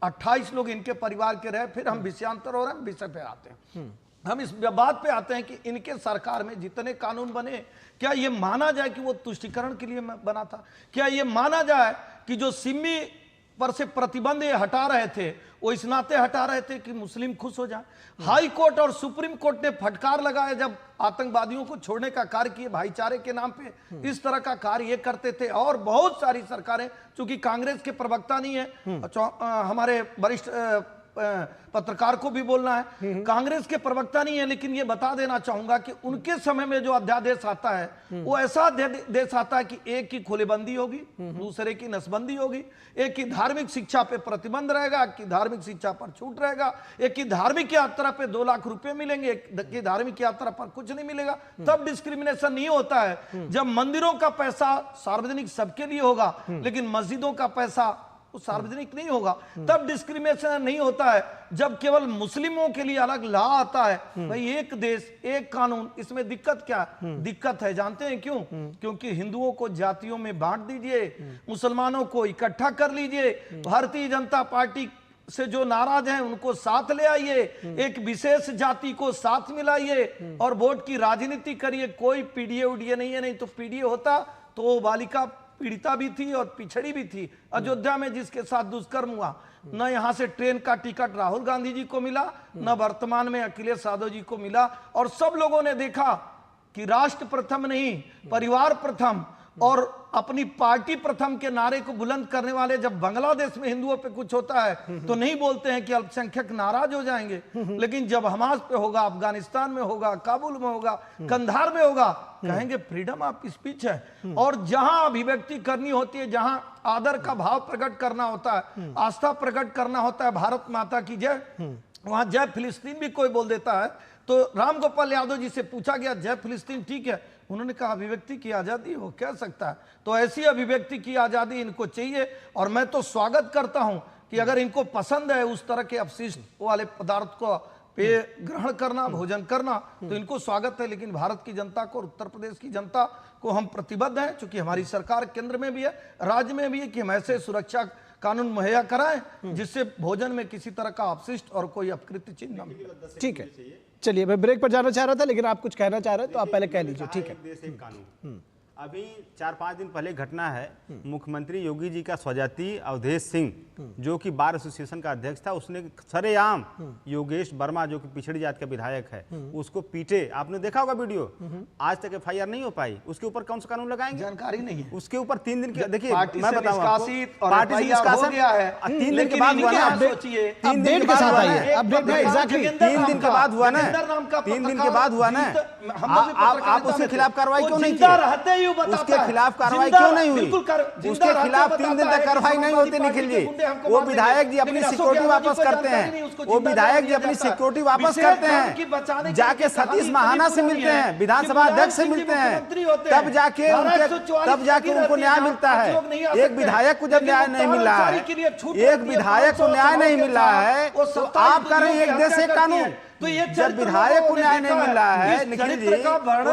28 लोग इनके परिवार के रहे। फिर हम विषयांतर हो रहे हैं, विषय पे आते हैं। हम इस बात पे आते हैं कि इनके सरकार में जितने कानून बने, क्या ये माना जाए कि वो तुष्टीकरण के लिए बना था? क्या ये माना जाए कि जो सिमी पर से प्रतिबंध ये हटा रहे थे वो इस नाते हटा रहे थे कि मुस्लिम खुश हो जाए? हाई कोर्ट और सुप्रीम कोर्ट ने फटकार लगाया जब आतंकवादियों को छोड़ने का कार्य किए, भाईचारे के नाम पे इस तरह का कार्य ये करते थे। और बहुत सारी सरकारें, चूंकि कांग्रेस के प्रवक्ता नहीं है, हमारे वरिष्ठ पत्रकार को भी बोलना है, कांग्रेस के प्रवक्ता नहीं है, लेकिन ये बता देना चाहूंगा कि उनके समय में जो अध्यादेश आता है वो ऐसा अध्यादेश आता है कि एक की खुलेबंदी होगी, दूसरे की नसबंदी होगी, एक की धार्मिक शिक्षा पे प्रतिबंध रहेगा, एक की धार्मिक शिक्षा पर छूट रहेगा, एक की धार्मिक यात्रा पे 2 लाख रुपए मिलेंगे, एक की धार्मिक यात्रा पर कुछ नहीं मिलेगा। तब डिस्क्रिमिनेशन नहीं होता है। जब मंदिरों का पैसा सार्वजनिक सबके लिए होगा लेकिन मस्जिदों का पैसा वो सार्वजनिक नहीं होगा, तब डिस्क्रिमिनेशन नहीं होता है। जब केवल मुस्लिमों के लिए अलग लॉ आता है, भाई एक देश एक कानून, इसमें दिक्कत क्या है? दिक्कत है, जानते हैं क्यों? क्योंकि हिंदुओं को जातियों में बांट दीजिए, मुसलमानों को इकट्ठा कर लीजिए, भारतीय जनता पार्टी से जो नाराज हैं उनको साथ ले आइए, एक विशेष जाति को साथ मिलाइए और वोट की राजनीति करिए। कोई पीडीए उडीए नहीं है, नहीं तो पीडीए होता तो बालिका पीड़िता भी थी और पिछड़ी भी थी। अयोध्या में जिसके साथ दुष्कर्म हुआ, न यहां से ट्रेन का टिकट राहुल गांधी जी को मिला, न वर्तमान में अखिलेश यादव जी को मिला। और सब लोगों ने देखा कि राष्ट्र प्रथम नहीं, परिवार प्रथम और अपनी पार्टी प्रथम के नारे को बुलंद करने वाले जब बांग्लादेश में हिंदुओं पे कुछ होता है तो नहीं बोलते हैं कि अल्पसंख्यक नाराज हो जाएंगे, लेकिन जब हमास पे होगा, अफगानिस्तान में होगा, काबुल में होगा, कंधार में होगा, कहेंगे फ्रीडम ऑफ स्पीच है। और जहां अभिव्यक्ति करनी होती है, जहां आदर का भाव प्रकट करना होता है, आस्था प्रकट करना होता है, भारत माता की जय, वहां जय फिलिस्तीन भी कोई बोल देता है। तो राम गोपाल यादव जी से पूछा गया जय फिलिस्तीन ठीक है, उन्होंने कहा अभिव्यक्ति की आजादी वो कह सकता है। तो ऐसी अभिव्यक्ति की आजादी इनको चाहिए और मैं तो स्वागत करता हूं कि अगर इनको पसंद है उस तरह के अपशिष्ट वाले पदार्थ को पेय ग्रहण करना, भोजन करना, तो इनको स्वागत है। लेकिन भारत की जनता को, उत्तर प्रदेश की जनता को हम प्रतिबद्ध हैं, क्योंकि हमारी सरकार केंद्र में भी है, राज्य में भी है, कि हम ऐसे सुरक्षा कानून मुहैया कराएं जिससे भोजन में किसी तरह का अपशिष्ट और कोई अपकृत्य चिन्ह न मिले। ठीक है, चलिए मैं ब्रेक पर जाना चाह रहा था लेकिन आप कुछ कहना चाह रहे हैं तो आप पहले कह लीजिए। ठीक है। अभी 4-5 दिन पहले घटना है, मुख्यमंत्री योगी जी का स्वजाति अवधेश सिंह जो कि बार एसोसिएशन का अध्यक्ष था, उसने सरेआम योगेश वर्मा जो कि पिछड़ी जाति का विधायक है उसको पीटे। आपने देखा होगा वीडियो, आज तक एफआईआर नहीं हो पाई। उसके ऊपर कौन सा कानून लगाएंगे? जानकारी नहीं है। उसके ऊपर 3 दिन के, देखिए मैं बताऊं आपको, पार्टी से निष्कासित गया है, 3 दिन के बाद हुआ ना, 3 दिन के साथ आइए, अपडेट एग्जैक्टली 3 दिन के बाद हुआ ना, 3 दिन के बाद हुआ ना, आप उसके खिलाफ कार्रवाई क्यों नहीं की? उसके खिलाफ कार्रवाई क्यों नहीं हुई? उसके खिलाफ 3 दिन तक कार्रवाई नहीं होती निखिल जी। वो विधायक जी अपनी सिक्योरिटी वापस करते हैं, वो विधायक जी अपनी सिक्योरिटी वापस करते हैं, जाके सतीश महाना से मिलते हैं, विधानसभा अध्यक्ष से मिलते हैं, तब जाके उनको न्याय मिलता है। एक विधायक को जब न्याय नहीं मिल रहा है, एक विधायक को न्याय नहीं मिल रहा है, तो आप कर रहे हैं एक देश एक कानून। तो ये जब विधायक को न्याय नहीं मिल रहा है निखिल जी, तो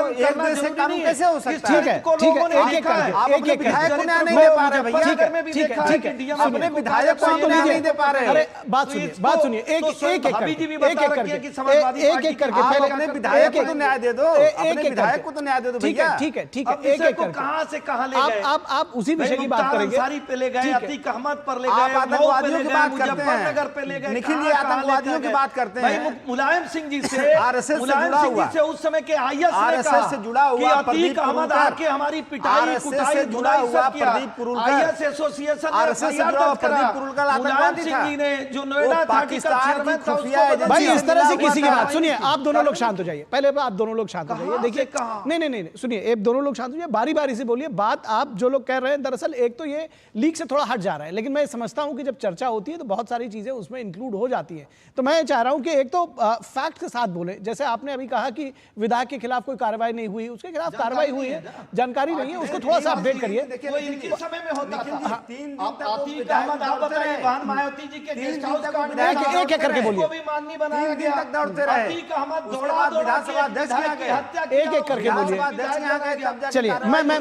एक देश से कानून कैसे हो सकता है? ठीक है, आप अपने विधायक को न्याय नहीं दे पा रहे भैया। ठीक है, अपने विधायक को न्याय नहीं दे पा रहे। अरे बात सुनिए, एक एक करके आप अपने विधायक को तो न्याय दे दो, अपने विधायक को तो न्याय दे दो भैया। ठीक है, एक एक करके कहां से कहां ले गए? आप उसी विषय की बात करेंगे। अंसारी पे ले गए, अतीक अहमद पर ले गए, आप आतंकवादियों की बात करते मुजफ्फरनगर पे ले हैं गए, निखिल जी, आतंकवादियों की बात करते हैं। मुलायम सिंह जी से आरएसएस से जुड़ा हुआ, उस समय के आईएस आरएसएस से जुड़ा हुआ अतीक अहमद आके हमारी पिटाई कुटाई जुड़ा हुआ प्रदीप पुरुलकर, आईएस एसोसिएशन आरएसएस से जुड़ा हुआ प्रदीप पुरुलकर आतंकवादी था। सिंह जी ने जो नोएडा पाकिस्तान की खुफिया एजेंसी, भाई इस तरह से किसी की बात सुनिए। आप दोनों लोग शांत हो जाइए, पहले आप दोनों लोग शांत हो जाइए। देखिए नहीं सुनिए, आप दोनों लोग शांत हो जाइए, बारी बारी से बोलिए। बात आप जो लोग कह रहे हैं, दरअसल एक तो ये लीक से थोड़ा हट जा रहा है, लेकिन मैं समझता हूं कि जब चर्चा होती है तो बहुत सारी चीजें उसमें इंक्लूड हो जाती है। तो मैं चाह रहा हूं कि एक तो फैक्ट के साथ बोले, जैसे आपने अभी कहा कि विधायक के खिलाफ कोई कार्रवाई नहीं हुई, उसके खिलाफ कार्रवाई हुई है, जानकारी नहीं है, उसको थोड़ा सा अपडेट करिए। वो इनके समय में होता था। अतीक अहमद, आप बताइए, बहन मायावती जी के गेस्ट हाउस का एक करके बोलिए, भी माननी बनाया गया। अतीक अहमद विधानसभा अध्यक्ष एक करके बोलिए। चलिए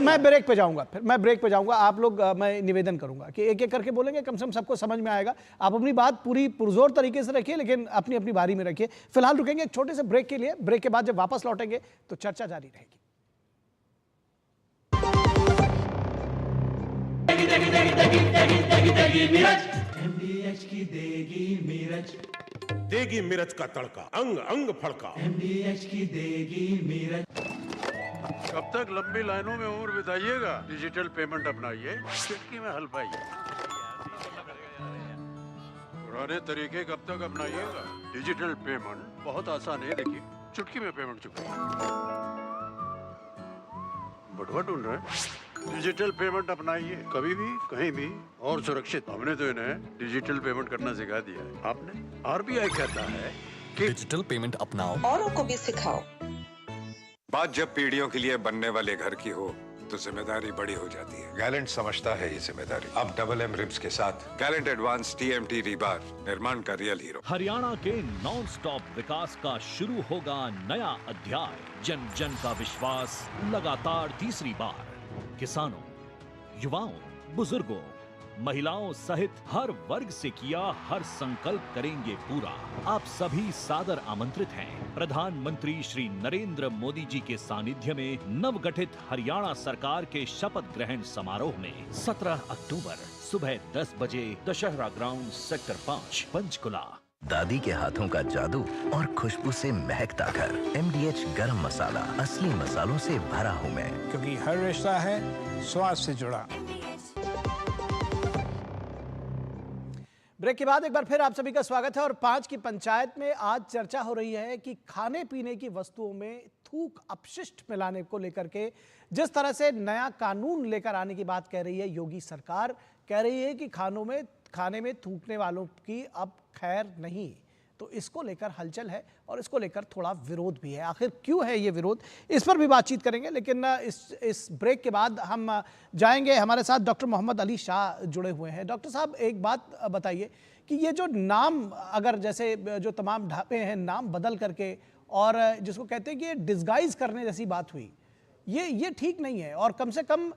मैं ब्रेक पे जाऊंगा, फिर मैं ब्रेक पे जाऊंगा। आप लोग मैं निवेदन करूंगा कि एक एक करके बोलेंगे, कम से कम सबको समझ में आएगा। आप अपनी बात पूरी पुरजोर तरीके से रखिए, लेकिन अपनी अपनी बारी में रखिए। फिलहाल रुकेंगे एक छोटे से ब्रेक के लिए। ब्रेक के बाद जब वापस लौटेंगे तो चर्चा जारी रहेगी। देगी मिर्च का तड़का, अंग अंग फड़का। MDH की देगी मिर्च। कब तक लंबी लाइनों में उम्र बिताइएगा? डिजिटल पेमेंट अपनाइए, चुटकी में हल पाइए। पुराने तरीके कब तक अपनाइएगा? डिजिटल पेमेंट बहुत आसान है, देखिए चुटकी में पेमेंट चुकाइए। बटुआ ढूंढ रहे हैं? डिजिटल पेमेंट अपनाइए, कभी भी कहीं भी और सुरक्षित। हमने तो इन्हें डिजिटल पेमेंट करना सिखा दिया है। आपने? आरबीआई कहता है कि डिजिटल पेमेंट अपनाओ, औरों को भी सिखाओ। बात जब पीढ़ियों के लिए बनने वाले घर की हो तो जिम्मेदारी बड़ी हो जाती है। गैलेंट समझता है ये जिम्मेदारी। अब डबल एम रिब्स के साथ गैलेंट एडवांस TMT रीबार, निर्माण का रियल हीरो। हरियाणा के नॉन स्टॉप विकास का शुरू होगा नया अध्याय। जन जन का विश्वास लगातार तीसरी बार। किसानों, युवाओं, बुजुर्गों, महिलाओं सहित हर वर्ग से किया हर संकल्प करेंगे पूरा। आप सभी सादर आमंत्रित हैं प्रधानमंत्री श्री नरेंद्र मोदी जी के सानिध्य में नवगठित हरियाणा सरकार के शपथ ग्रहण समारोह में 17 अक्टूबर सुबह 10 बजे दशहरा ग्राउंड सेक्टर 5 पंचकुला। दादी के हाथों का जादू और खुशबू से महकता घर। MDH गरम मसाला, असली मसालों से भरा हूँ मैं, क्योंकि हर रिश्ता है स्वाद से जुड़ा। ब्रेक के बाद एक बार फिर आप सभी का स्वागत है। और 5 की पंचायत में आज चर्चा हो रही है कि खाने पीने की वस्तुओं में थूक अपशिष्ट मिलाने को लेकर के जिस तरह से नया कानून लेकर आने की बात कह रही है योगी सरकार, कह रही है कि खाने में थूकने वालों की अब खैर नहीं। तो इसको लेकर हलचल है और इसको लेकर थोड़ा विरोध भी है। आखिर क्यों है ये विरोध, इस पर भी बातचीत करेंगे। लेकिन इस ब्रेक के बाद हम जाएंगे, हमारे साथ डॉक्टर मोहम्मद अली शाह जुड़े हुए हैं। डॉक्टर साहब, एक बात बताइए कि ये जो नाम, अगर जैसे जो तमाम ढाबे हैं नाम बदल करके, और जिसको कहते हैं कि ये डिस्गाइज करने जैसी बात हुई, ये ठीक नहीं है। और कम से कम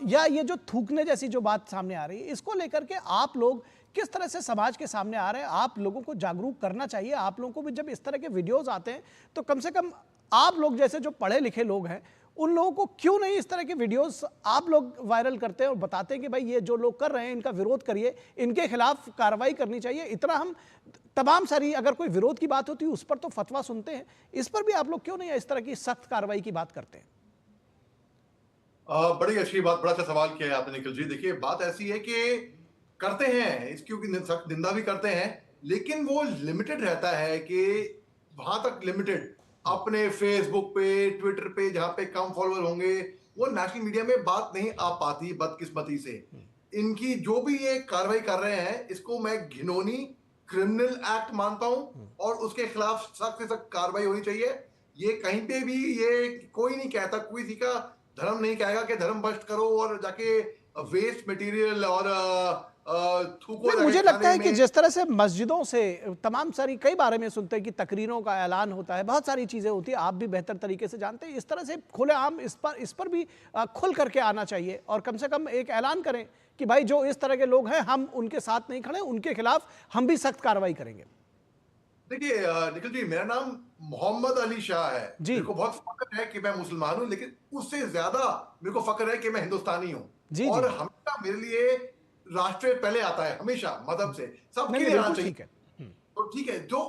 या ये जो थूकने जैसी जो बात सामने आ रही है, इसको लेकर के आप लोग किस तरह से समाज के सामने आ रहे हैं? आप लोगों को जागरूक करना चाहिए। आप लोगों को भी जब इस तरह के वीडियोस आते हैं तो कम से कम आप लोग जैसे जो पढ़े लिखे लोग हैं, उन लोगों को क्यों नहीं इस तरह के वीडियोस आप लोग वायरल करते हैं और बताते हैं कि भाई ये जो लोग कर रहे हैं इनका विरोध करिए, इनके खिलाफ कार्रवाई करनी चाहिए। इतना हम तमाम सारी, अगर कोई विरोध की बात होती है उस पर तो फतवा सुनते हैं, इस पर भी आप लोग क्यों नहीं इस तरह की सख्त कार्रवाई की बात करते हैं? बड़ी अच्छी बात, बड़ा अच्छा सवाल किया है आपने निखिल जी। देखिए, बात ऐसी है कि करते हैं, इसकी सख्त निंदा भी करते हैं, लेकिन वो लिमिटेड रहता है कि वहां तक लिमिटेड। अपने फेसबुक पे, ट्विटर पे जहां पे कम फॉलोअर होंगे वो नेशनल मीडिया में बात नहीं आ पाती बदकिस्मती से। इनकी जो भी ये कार्रवाई कर रहे हैं, इसको मैं घिनौनी क्रिमिनल एक्ट मानता हूं और उसके खिलाफ सख्त से सख्त कार्रवाई होनी चाहिए। ये कहीं पे भी ये कोई नहीं कहता, कोई किसी का धर्म नहीं कहेगा कि धर्म भ्रष्ट करो और जाके वेस्ट मटेरियल और मुझे लगता है कि जिस तरह से मस्जिदों से तमाम सारी कई बारे में सुनते हैं कि तकरीरों का ऐलान होता है, बहुत सारी चीज़ें होती है, आप भी बेहतर तरीके से जानते हैं, इस तरह से खुलेआम इस पर भी खुल करके आना चाहिए और कम से कम एक ऐलान करें कि भाई जो इस तरह के लोग हैं हम उनके साथ नहीं खड़े, उनके खिलाफ हम भी सख्त कार्रवाई करेंगे। देखिए निखिल जी, मेरा नाम मोहम्मद अली शाह है जी। मेरे को बहुत फख्र है कि मैं मुसलमान हूँ, लेकिन उससे ज्यादा मेरे को फख्र है कि मैं हिंदुस्तानी हूँ और हमेशा मेरे लिए राष्ट्र पहले आता है, हमेशा मजहब से सबके लिए आना चाहिए। तो ठीक है, जो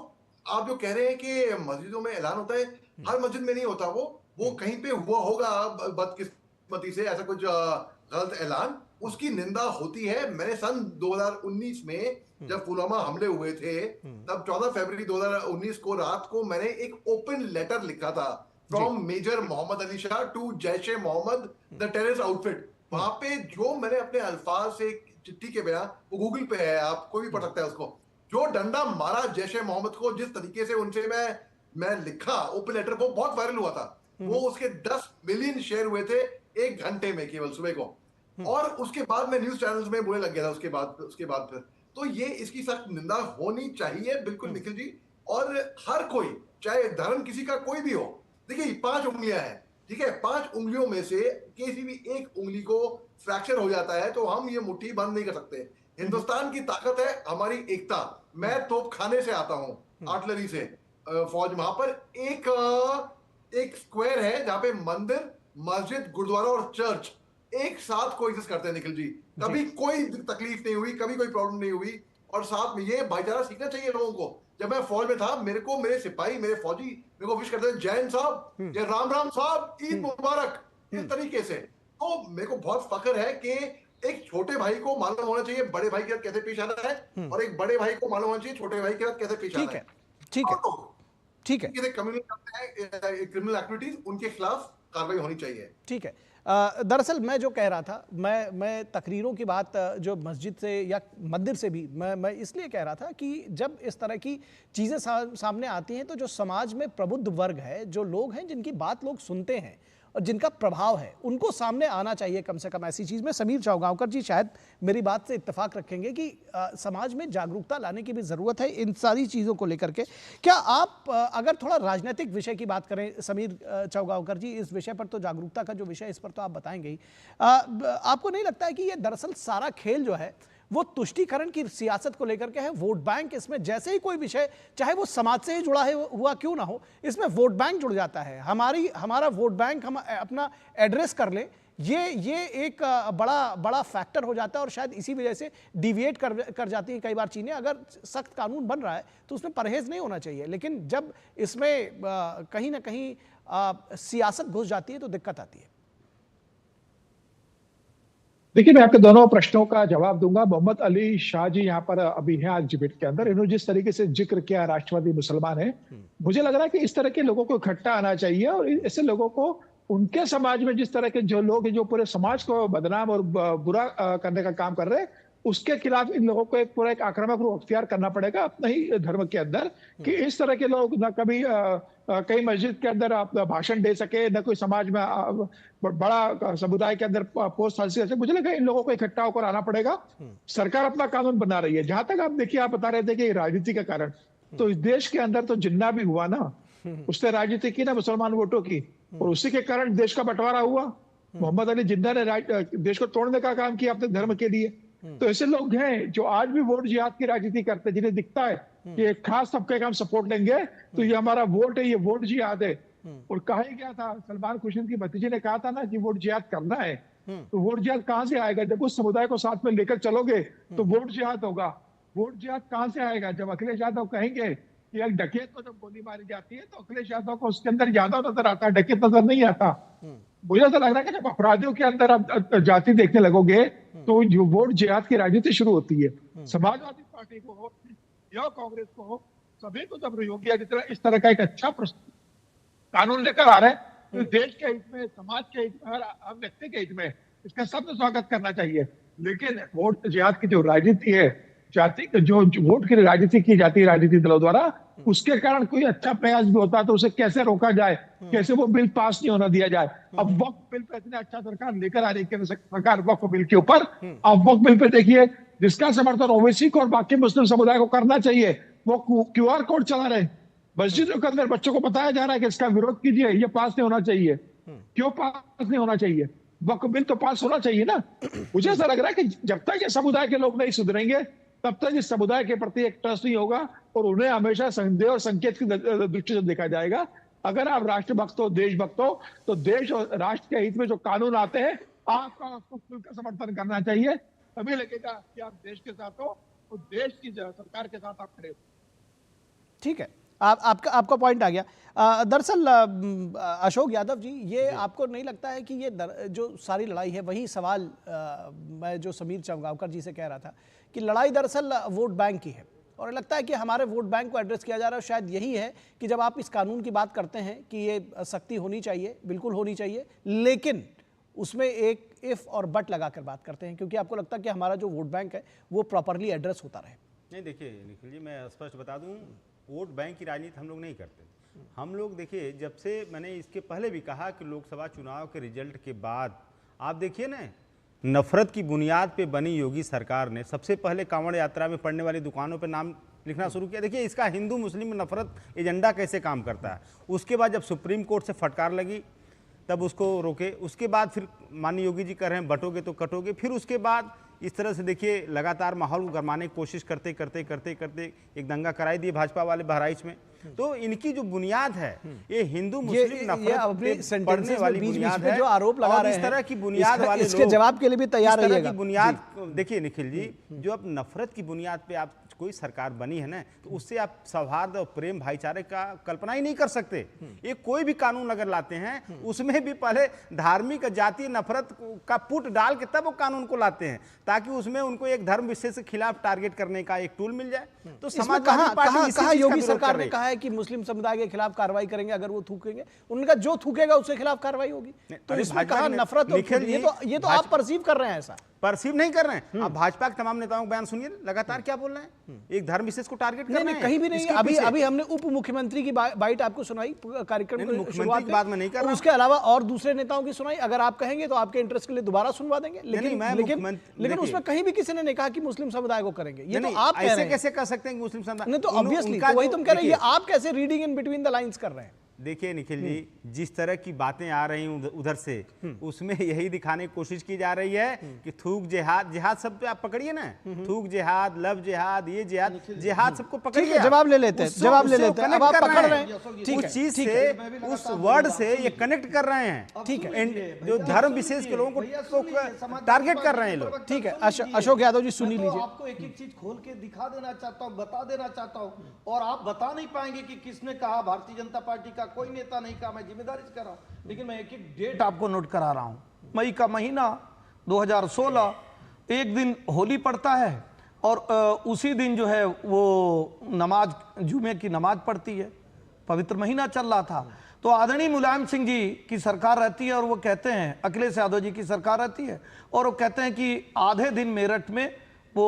आप जो कह रहे हैं कि मस्जिदों में ऐलान होता है, हर मस्जिद में नहीं होता, वो कहीं पे हुआ होगा बदकिस्मती से ऐसा कुछ गलत ऐलान, उसकी निंदा होती है। मैंने सन 2019 में जब पुलवामा हमले हुए थे, तब 14 फरवरी 2019 को रात को मैंने एक ओपन लेटर लिखा था, from major Mohammad Ali Shah to Jaish-e Mohammad the terrorist outfit. वहां पे जो मैंने अपने अल्फाज से चिट्ठी के बयान, वो गूगल पे है, आप कोई भी पढ़ सकता है उसको, जो डंडा मारा जैश-ए मोहम्मद को, जिस तरीके से उनसे मैं लिखा ओपन लेटर, वो बहुत वायरल हुआ था। वो उसके 10 मिलियन शेयर हुए थे 1 घंटे में केवल सुबह को, और उसके बाद मैं न्यूज चैनल्स में बोलने लग गया था उसके बाद फिर। तो ये इसकी सख्त निंदा होनी चाहिए बिल्कुल निखिल जी। और हर कोई, चाहे धर्म किसी का कोई भी हो, देखिए 5 उंगलियां हैं, ठीक है, 5 उंगलियों में से किसी भी एक उंगली को फ्रैक्चर हो जाता है तो हम ये मुट्ठी बंद नहीं कर सकते। हिंदुस्तान की ताकत है हमारी एकता। मैं तोपखाने से आता हूँ, आर्टिलरी से, फौज, वहां पर एक स्क्वायर है जहां पे मंदिर, मस्जिद, गुरुद्वारा और चर्च एक साथ कोएग्जिस्ट करते हैं निखिल जी। कभी कोई तकलीफ नहीं हुई, कभी कोई प्रॉब्लम नहीं हुई, और साथ में ये भाईचारा सीखना चाहिए लोगों को। जब मैं फौज में था, मेरे सिपाही, मेरे फौजी मेरे को विश करते थे, जैन साहब या राम राम साहब, ईद मुबारक, इस तरीके से। तो मेरे को बहुत फख्र है कि एक छोटे भाई को मालूम होना चाहिए बड़े भाई के साथ कैसे पेश आना है, और एक बड़े भाई को मालूम होना चाहिए छोटे भाई के साथ कैसे पेश आना है। ठीक है, कम्युनिटी करते हैं क्रिमिनल एक्टिविटीज, उनके खिलाफ कार्रवाई होनी चाहिए। ठीक है। दरअसल मैं जो कह रहा था, मैं तकरीरों की बात जो मस्जिद से या मंदिर से भी मैं इसलिए कह रहा था कि जब इस तरह की चीज़ें सामने आती हैं तो जो समाज में प्रबुद्ध वर्ग है, जो लोग हैं जिनकी बात लोग सुनते हैं और जिनका प्रभाव है, उनको सामने आना चाहिए कम से कम ऐसी चीज़ में। समीर चौगांवकर जी शायद मेरी बात से इत्तेफाक रखेंगे कि समाज में जागरूकता लाने की भी ज़रूरत है इन सारी चीज़ों को लेकर के। क्या आप अगर थोड़ा राजनीतिक विषय की बात करें समीर चौगांवकर जी, इस विषय पर तो जागरूकता का जो विषय, इस पर तो आप बताएंगे ही, आपको नहीं लगता है कि ये दरअसल सारा खेल जो है वो तुष्टीकरण की सियासत को लेकर के है? वोट बैंक इसमें, जैसे ही कोई विषय चाहे वो समाज से ही जुड़ा हुआ क्यों ना हो, इसमें वोट बैंक जुड़ जाता है। हमारा वोट बैंक हम अपना एड्रेस कर लें, ये एक बड़ा फैक्टर हो जाता है और शायद इसी वजह से डिविएट कर जाती हैं कई बार चीज़ें। अगर सख्त कानून बन रहा है तो उसमें परहेज नहीं होना चाहिए, लेकिन जब इसमें कहीं ना कहीं सियासत घुस जाती है तो दिक्कत आती है। देखिए, मैं आपके दोनों प्रश्नों का जवाब दूंगा। मोहम्मद अली शाह जी यहाँ पर अभी हैं आज डिबेट के अंदर। इन्होंने जिस तरीके से जिक्र किया राष्ट्रवादी मुसलमान है, मुझे लग रहा है कि इस तरह के लोगों को इकट्ठा आना चाहिए और ऐसे लोगों को उनके समाज में जिस तरह के जो लोग हैं जो पूरे समाज को बदनाम और बुरा करने का काम कर रहे हैं, उसके खिलाफ इन लोगों को पूरा एक आक्रामक रूप अख्तियार करना पड़ेगा अपने ही धर्म के अंदर, कि इस तरह के लोग न कभी कहीं मस्जिद के अंदर आप भाषण दे सके, न कोई समाज में बड़ा समुदाय के अंदर पोस्ट हासिल कर। मुझे लगा इन लोगों को इकट्ठा होकर आना पड़ेगा। सरकार अपना कानून बना रही है। जहां तक आप देखिए, आप बता रहे थे कि राजनीति के कारण, तो इस देश के अंदर तो जिन्ना भी हुआ ना, उसने राजनीति की ना मुसलमान वोटों की, और उसी के कारण देश का बंटवारा हुआ। मोहम्मद अली जिन्ना ने देश को तोड़ने का काम किया अपने धर्म के लिए। तो ऐसे लोग हैं जो आज भी वोट जिहाद की राजनीति करते हैं, जिन्हें दिखता है कि एक खास तबके का हम सपोर्ट लेंगे तो ये हमारा वोट है, ये वोट जिहाद है। और कहा ही गया था, सलमान खुर्शीद की भतीजे ने कहा था ना कि वोट जिहाद करना है, तो वोट जिहाद कहां से आएगा? जब उस समुदाय को साथ में लेकर चलोगे तो वोट जिहाद होगा। वोट जिहाद कहां से आएगा? जब अखिलेश यादव कहेंगे कि एक डकैत को जब गोली मारी जाती है तो अखिलेश यादव को उसके अंदर यादव नजर आता है, डकैत नजर नहीं आता। मुझे ऐसा लग रहा है कि जब अपराधियों के अंदर आप जाति देखने लगोगे तो जो वोट जिहाद की राजनीति शुरू होती है। समाजवादी पार्टी को हो या कांग्रेस को हो, सभी को जब योगी आदित्यनाथ इस तरह का एक अच्छा कानून लेकर आ रहे हैं तो देश के हित में, समाज के हित में और आम व्यक्ति के हित में इसका सबसे स्वागत करना चाहिए। लेकिन वोट जिहाद की जो राजनीति है, जाति जो वोट की राजनीति की जाती है राजनीतिक दलों द्वारा, उसके कारण कोई अच्छा प्रयास भी होता है तो उसे कैसे रोका जाए, कैसे वो बिल पास नहीं होना दिया जाए। अब वक्फ बिल पे इतने अच्छा सरकार लेकर आ रही है, सरकार वक्फ बिल के ऊपर। अब वक्फ बिल पे देखिए, जिसका समर्थन ओवैसी को और बाकी मुस्लिम समुदाय को करना चाहिए, वो QR कोड चला रहे, मस्जिदों के अंदर बच्चों को बताया जा रहा है कि इसका विरोध कीजिए, ये पास नहीं होना चाहिए। क्यों पास नहीं होना चाहिए? वक्फ बिल तो पास होना चाहिए ना। मुझे ऐसा लग रहा है कि जब तक ये समुदाय के लोग नहीं सुधरेंगे तब तक इस समुदाय के प्रति एक ट्रस्ट नहीं होगा और उन्हें हमेशा संदेह और संकेत की दृष्टि से देखा जाएगा। अगर आप राष्ट्रभक्त हो, देशभक्त हो, तो देश और राष्ट्र के हित में जो कानून आते हैं आपका उसको खुलकर समर्थन करना चाहिए। तभी लगेगा कि आप देश के साथ हो और देश की सरकार के साथ आप खड़े हो। ठीक है, आपका पॉइंट आ गया। दरअसल अशोक यादव जी, ये आपको नहीं लगता है कि ये जो सारी लड़ाई है वही सवाल मैं जो समीर चमगांवकर जी से कह रहा था कि लड़ाई दरअसल वोट बैंक की है, और लगता है कि हमारे वोट बैंक को एड्रेस किया जा रहा है। शायद यही है कि जब आप इस कानून की बात करते हैं कि ये सख्ती होनी चाहिए, बिल्कुल होनी चाहिए, लेकिन उसमें एक इफ और बट लगाकर बात करते हैं, क्योंकि आपको लगता है कि हमारा जो वोट बैंक है वो प्रॉपरली एड्रेस होता रहे। नहीं, देखिए निखिल जी, मैं स्पष्ट बता दूं, वोट बैंक की राजनीति हम लोग नहीं करते। हम लोग देखिए, जब से मैंने इसके पहले भी कहा कि लोकसभा चुनाव के रिजल्ट के बाद आप देखिए ना, नफरत की बुनियाद पे बनी योगी सरकार ने सबसे पहले कांवड़ यात्रा में पड़ने वाली दुकानों पे नाम लिखना शुरू किया। देखिए इसका हिंदू मुस्लिम नफरत एजेंडा कैसे काम करता है। उसके बाद जब सुप्रीम कोर्ट से फटकार लगी तब उसको रोके। उसके बाद फिर माननीय योगी जी कह रहे हैं बटोगे तो कटोगे। फिर उसके बाद इस तरह से देखिए लगातार माहौल को गरमाने की कोशिश करते करते करते करते एक दंगा कराई दिए भाजपा वाले बहराइच में। तो इनकी जो बुनियाद है ये हिंदू मुस्लिम नफरत पढ़ने वाली बुनियाद है, जो आरोप लगा रहे हैं, इस तरह की बुनियाद वाले इसके जवाब के लिए भी तैयार रहिएगा। बुनियाद देखिए निखिल जी, जो अब नफरत की बुनियाद पे आप कोई सरकार बनी है ना, तो उससे आप सौहार्द और प्रेम भाईचारे का कल्पना ही नहीं कर सकते। ये कोई भी कानून अगर लाते हैं उसमें भी पहले धार्मिक जातीय नफरत का पुट डाल के तब वो कानून को लाते हैं, ताकि उसमें उनको एक धर्म विशेष के खिलाफ टारगेट करने का एक टूल मिल जाए। तो समाजवादी पार्टी कहा योगी सरकार ने कहा है कि मुस्लिम समुदाय के खिलाफ कार्रवाई करेंगे अगर वो थूकेंगे, उनका जो थूकेगा उसके खिलाफ कार्रवाई होगी। तो इसमें कहा नफरत, ये तो आप परसीव कर रहे हैं, ऐसा परसीव नहीं कर रहे हैं। आप भाजपा के तमाम नेताओं को बयान सुनिए, लगातार क्या बोल रहे हैं, एक धर्म विशेष को टारगेट कर रहे हैं। कहीं भी नहीं। अभी हमने उप मुख्यमंत्री की बाइट आपको सुनाई कार्यक्रम की शुरुआत की बात में नहीं कर रहा, उसके अलावा और दूसरे नेताओं की सुनाई। अगर आप कहेंगे तो आपके इंटरेस्ट के लिए दोबारा सुनवा देंगे, लेकिन उसमें कहीं भी किसी ने नहीं कहा कि मुस्लिम समुदाय को करेंगे। ये तो आप ऐसे कैसे कर सकते हैं कि मुस्लिम समुदाय, नहीं तो ऑब्वियसली वही तुम कह रहे हैं, आप कैसे reading in between the lines कर रहे हैं। देखिए निखिल जी, जिस तरह की बातें आ रही उधर से, उसमें यही दिखाने की कोशिश की जा रही है कि थूक जिहाद, जिहाद सब पे आप पकड़िए ना, थूक जिहाद, लव जिहाद, ये जिहाद, जिहाद सबको पकड़िए। जवाब ले लेते हैं, जवाब ले लेते हैं। अब आप पकड़ रहे हैं उस चीज से, उस वर्ड से ये कनेक्ट कर रहे हैं। ठीक है, जो धर्म विशेष के लोगों को टारगेट कर रहे हैं लोग। ठीक है, अशोक यादव जी सुनी लीजिए। आपको एक एक चीज खोल के दिखा देना चाहता हूँ, बता देना चाहता हूँ, और आप बता नहीं पाएंगे कि किसने कहा। भारतीय जनता पार्टी का कोई नेता नहीं कहा, मैं जिम्मेदारी से कर रहा हूं, लेकिन मैं एक एक डेट आपको नोट करा रहा हूं। मई का महीना 2016, एक दिन होली पड़ता है और उसी दिन जो है वो नमाज, जुमे की नमाज पढ़ती है। पवित्र महीना चल रहा था, तो आदरणीय मुलायम सिंह जी की सरकार रहती है और वो कहते हैं, अखिलेश यादव जी की सरकार रहती है और वो कहते हैं कि आधे दिन मेरठ में वो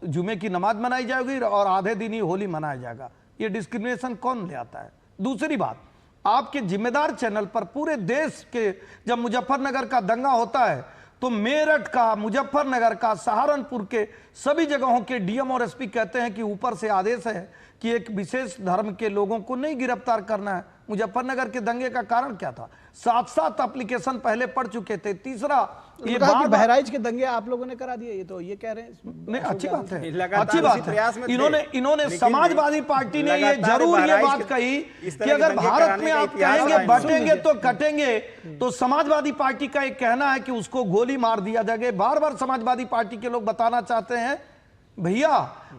जुमे की नमाज मनाई जाएगी और आधे दिन ही होली मनाया जाएगा। ये डिस्क्रिमिनेशन कौन ले आता है? दूसरी बात, आपके जिम्मेदार चैनल पर पूरे देश के, जब मुजफ्फरनगर का दंगा होता है तो मेरठ का, मुजफ्फरनगर का, सहारनपुर के सभी जगहों के डीएम और एसपी कहते हैं कि ऊपर से आदेश है कि एक विशेष धर्म के लोगों को नहीं गिरफ्तार करना है। मुजफ्फरनगर के दंगे का कारण क्या था? 7 एप्लीकेशन पहले पढ़ चुके थे। तीसरा, ये बहराइच के दंगे आप लोगों ने करा दिए, ये तो ये कह रहे हैं। नहीं, अच्छी बात है, अच्छी बात है। इन्होंने समाजवादी पार्टी ने ये जरूर ये बात कही कि अगर भारत में आप कहेंगे बटेंगे तो कटेंगे, तो समाजवादी पार्टी का एक कहना है कि उसको गोली मार दिया जाएगा। बार बार समाजवादी पार्टी के लोग बताना चाहते हैं, भैया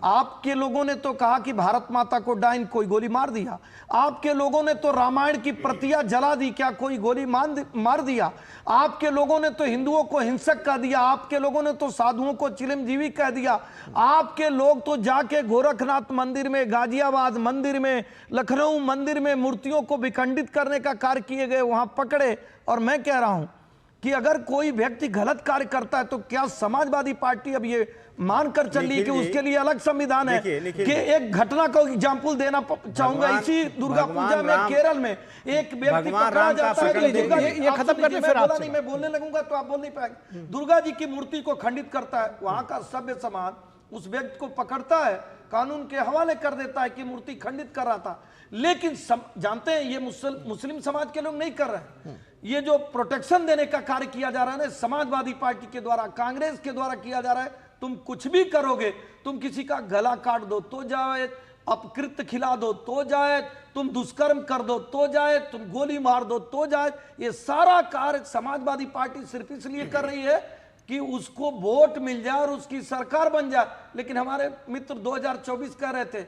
आपके लोगों ने तो कहा कि भारत माता को डाइन, कोई गोली मार दिया। आपके लोगों ने तो रामायण की प्रतियां जला दी, क्या कोई गोली मार दिया? आपके लोगों ने तो हिंदुओं को हिंसक कह दिया, आपके लोगों ने तो साधुओं को चिरंजीवी कह दिया। आपके लोग तो जाके गोरखनाथ मंदिर में, गाजियाबाद मंदिर में, लखनऊ मंदिर में मूर्तियों को विखंडित करने का कार्य किए गए, वहां पकड़े। और मैं कह रहा हूं कि अगर कोई व्यक्ति गलत कार्य करता है तो क्या समाजवादी पार्टी अब ये मानकर चल रही है कि उसके लिए अलग संविधान है? कि एक घटना को एग्जाम्पल देना चाहूंगा, इसी दुर्गा पूजा में केरल में एक व्यक्ति पकड़ा जाता है, ये खत्म करके फिर नहीं, मैं बोलने लगूंगा तो आप बोल नहीं पाएंगे। दुर्गा जी की मूर्ति को खंडित करता है, वहां का सभ्य समाज उस व्यक्ति को पकड़ता है, कानून के हवाले कर देता है कि मूर्ति खंडित कर रहा था। लेकिन जानते हैं ये मुस्लिम समाज के लोग नहीं कर रहे हैं। ये जो प्रोटेक्शन देने का कार्य किया जा रहा है ना, समाजवादी पार्टी के द्वारा, कांग्रेस के द्वारा किया जा रहा है। तुम कुछ भी करोगे, तुम किसी का गला काट दो तो जाए, अपकृत खिला दो तो जाए, तुम दुष्कर्म कर दो तो जाए, तुम गोली मार दो तो जाए। ये सारा कार्य समाजवादी पार्टी सिर्फ इसलिए कर रही है कि उसको वोट मिल जाए और उसकी सरकार बन जाए। लेकिन हमारे मित्र 2024 कह रहे थे,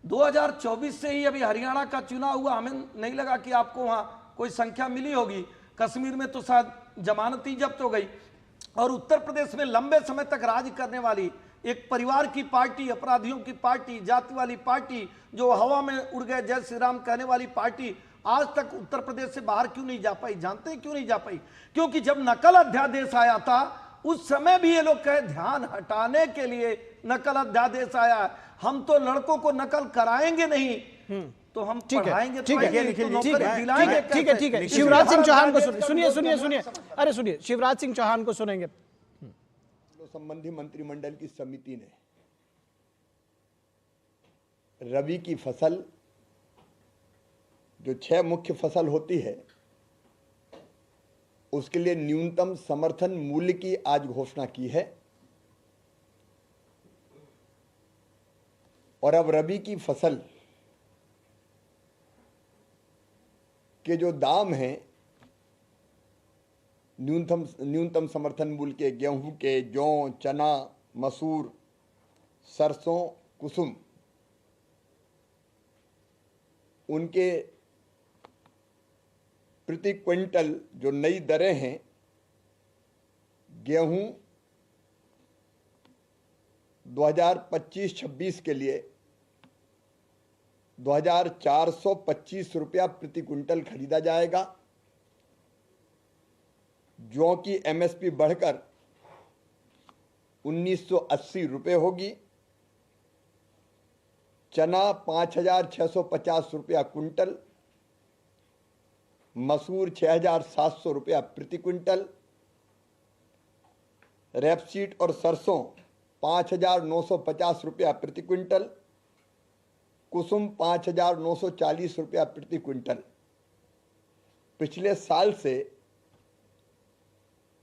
2024 से ही अभी हरियाणा का चुनाव हुआ, हमें नहीं लगा कि आपको वहां कोई संख्या मिली होगी। कश्मीर में तो शायद जमानत ही जब्त हो गई। और उत्तर प्रदेश में लंबे समय तक राज करने वाली एक परिवार की पार्टी, अपराधियों की पार्टी, जाति वाली पार्टी, जो हवा में उड़ गए जय श्री राम कहने वाली पार्टी, आज तक उत्तर प्रदेश से बाहर क्यों नहीं जा पाई? जानते हैं क्यों नहीं जा पाई? क्योंकि जब नकल अध्यादेश आया था उस समय भी ये लोग कहे ध्यान हटाने के लिए नकल अध्यादेश आया, हम तो लड़कों को नकल कराएंगे नहीं, तो हम पढ़ाएंगे, ठीक है। शिवराज सिंह चौहान को सुनिए। अरे सुनिए, शिवराज सिंह चौहान को सुनेंगे। संबंधी मंत्रिमंडल की समिति ने रबी की फसल, जो 6 मुख्य फसल होती है, उसके लिए न्यूनतम समर्थन मूल्य की आज घोषणा की है। और अब रबी की फसल के जो दाम हैं न्यूनतम समर्थन मूल्य के, गेहूं के, जौ, चना, मसूर, सरसों, कुसुम, उनके प्रति क्विंटल जो नई दरें हैं, गेहूं 2025-26 के लिए 2425 रुपया प्रति क्विंटल खरीदा जाएगा। जौ की एमएसपी बढ़कर 1980 रुपये होगी। चना 5650 रुपया क्विंटल, मसूर 6700 रुपया प्रति क्विंटल, रेपसीड और सरसों 5950 रुपया प्रति क्विंटल, कुसुम 5940 रुपया प्रति क्विंटल। पिछले साल से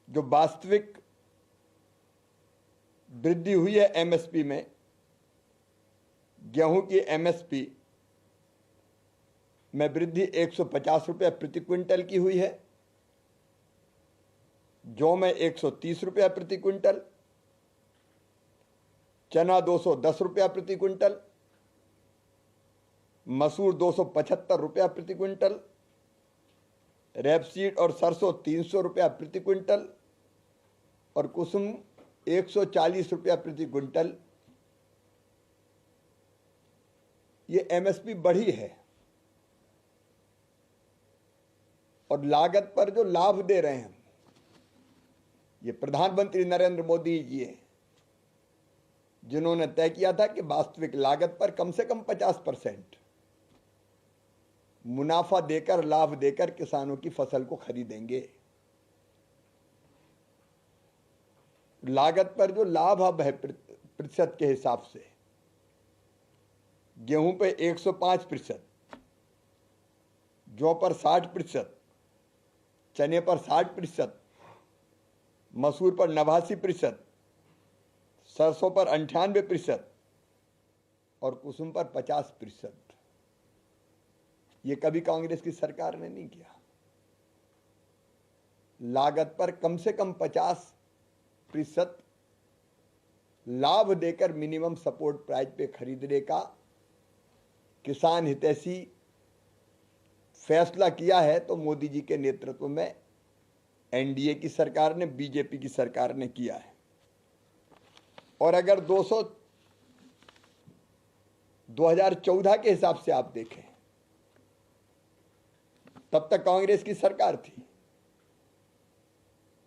जो वास्तविक वृद्धि हुई है एमएसपी में, गेहूं की एमएसपी में वृद्धि 150 रुपया प्रति क्विंटल की हुई है, जौ में 130 रुपया प्रति क्विंटल, चना 210 रुपया प्रति क्विंटल, मसूर 275 रुपया प्रति क्विंटल, रेपसीड और सरसों 300 रुपया प्रति क्विंटल और कुसुम 140 रुपया प्रति क्विंटल। ये एमएसपी बढ़ी है। और लागत पर जो लाभ दे रहे हैं, ये प्रधानमंत्री नरेंद्र मोदी जी हैं, जिन्होंने तय किया था कि वास्तविक लागत पर कम से कम 50% मुनाफा देकर, लाभ देकर किसानों की फसल को खरीदेंगे। लागत पर जो लाभ अब है प्रतिशत के हिसाब से, गेहूं पे 105%, जौ पर 60%, चने पर 60%, मसूर पर 89%, सरसों पर 98% और कुसुम पर 50%। ये कभी कांग्रेस की सरकार ने नहीं किया। लागत पर कम से कम 50% लाभ देकर मिनिमम सपोर्ट प्राइस पे खरीदने का किसान हितैषी फैसला किया है, तो मोदी जी के नेतृत्व में एनडीए की सरकार ने, बीजेपी की सरकार ने किया है। और अगर 2014 के हिसाब से आप देखें, तब तक कांग्रेस की सरकार थी।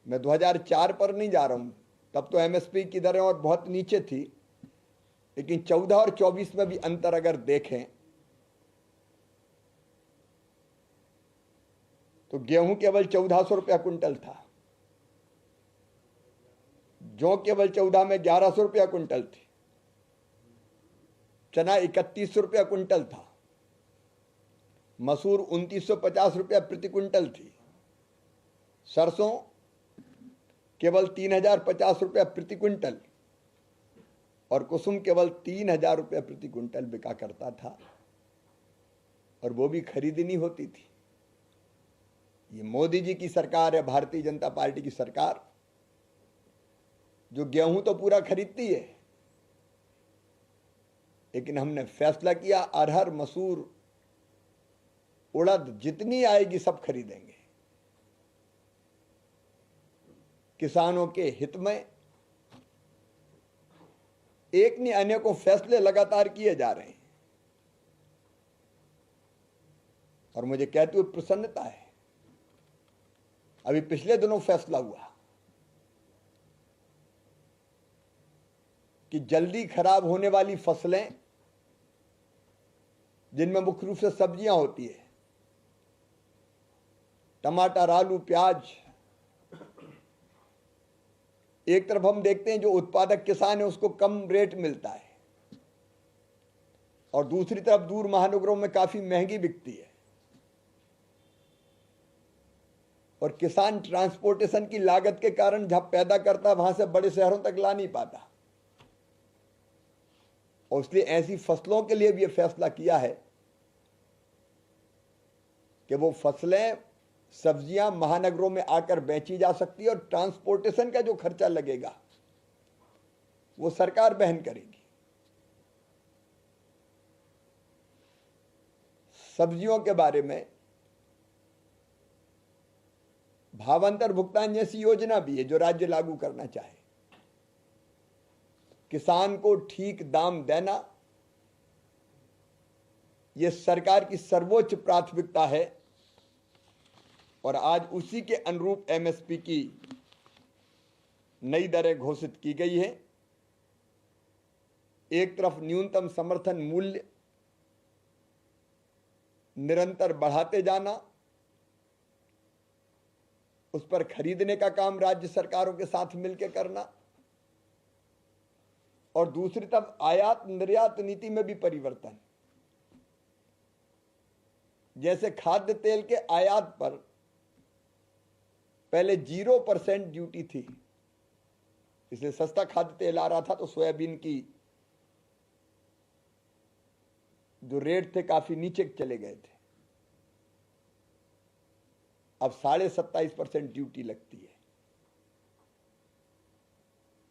मैं 2004 पर नहीं जा रहा हूं, तब तो एमएसपी की दरें और बहुत नीचे थी, लेकिन 14 और 24 में भी अंतर अगर देखें तो गेहूं केवल 1400 रुपया कुंटल था, जौ केवल 14 में 1100 रुपया कुंटल थी, चना 3100 रुपया कुंटल था, मसूर 2950 रुपया प्रति कुंटल थी, सरसों केवल 3050 रुपया प्रति क्विंटल और कुसुम केवल 3000 रुपया प्रति क्विंटल बिका करता था, और वो भी खरीदनी होती थी। ये मोदी जी की सरकार है, भारतीय जनता पार्टी की सरकार, जो गेहूं तो पूरा खरीदती है, लेकिन हमने फैसला किया अरहर, मसूर, उड़द जितनी आएगी सब खरीदेंगे। किसानों के हित में एक नहीं अनेकों फैसले लगातार किए जा रहे हैं, और मुझे कहते हुए प्रसन्नता है। अभी पिछले दिनों फैसला हुआ कि जल्दी खराब होने वाली फसलें, जिनमें मुख्य रूप से सब्जियां होती है, टमाटर, आलू, प्याज, एक तरफ हम देखते हैं जो उत्पादक किसान है उसको कम रेट मिलता है, और दूसरी तरफ दूर महानगरों में काफी महंगी बिकती है, और किसान ट्रांसपोर्टेशन की लागत के कारण जहां पैदा करता है वहां से बड़े शहरों तक ला नहीं पाता, और इसलिए ऐसी फसलों के लिए भी यह फैसला किया है कि वो फसलें, सब्जियां महानगरों में आकर बेची जा सकती है, और ट्रांसपोर्टेशन का जो खर्चा लगेगा वो सरकार वहन करेगी। सब्जियों के बारे में भावांतर भुगतान जैसी योजना भी है जो राज्य लागू करना चाहे। किसान को ठीक दाम देना यह सरकार की सर्वोच्च प्राथमिकता है, और आज उसी के अनुरूप एमएसपी की नई दरें घोषित की गई है। एक तरफ न्यूनतम समर्थन मूल्य निरंतर बढ़ाते जाना, उस पर खरीदने का काम राज्य सरकारों के साथ मिलकर करना, और दूसरी तरफ आयात निर्यात नीति में भी परिवर्तन। जैसे खाद्य तेल के आयात पर पहले 0% ड्यूटी थी, इसलिए सस्ता खाद्य तेल आ रहा था, तो सोयाबीन की जो रेट थे काफी नीचे चले गए थे। अब 27.5% ड्यूटी लगती है।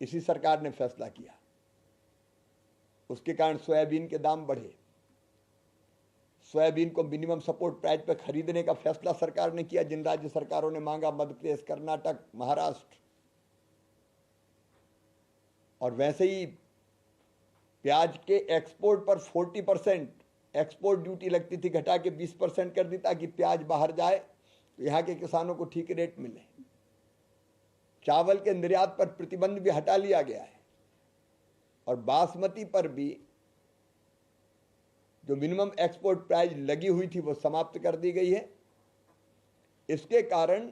इसी सरकार ने फैसला किया, उसके कारण सोयाबीन के दाम बढ़े। सोयाबीन को मिनिमम सपोर्ट प्राइस पर खरीदने का फैसला सरकार ने किया, जिन राज्य सरकारों ने मांगा, मध्य प्रदेश, कर्नाटक, महाराष्ट्र। और वैसे ही प्याज के एक्सपोर्ट पर 40% एक्सपोर्ट ड्यूटी लगती थी, घटा के 20% कर दी, ताकि प्याज बाहर जाए तो यहाँ के किसानों को ठीक रेट मिले। चावल के निर्यात पर प्रतिबंध भी हटा लिया गया है, और बासमती पर भी जो मिनिमम एक्सपोर्ट प्राइस लगी हुई थी वो समाप्त कर दी गई है। इसके कारण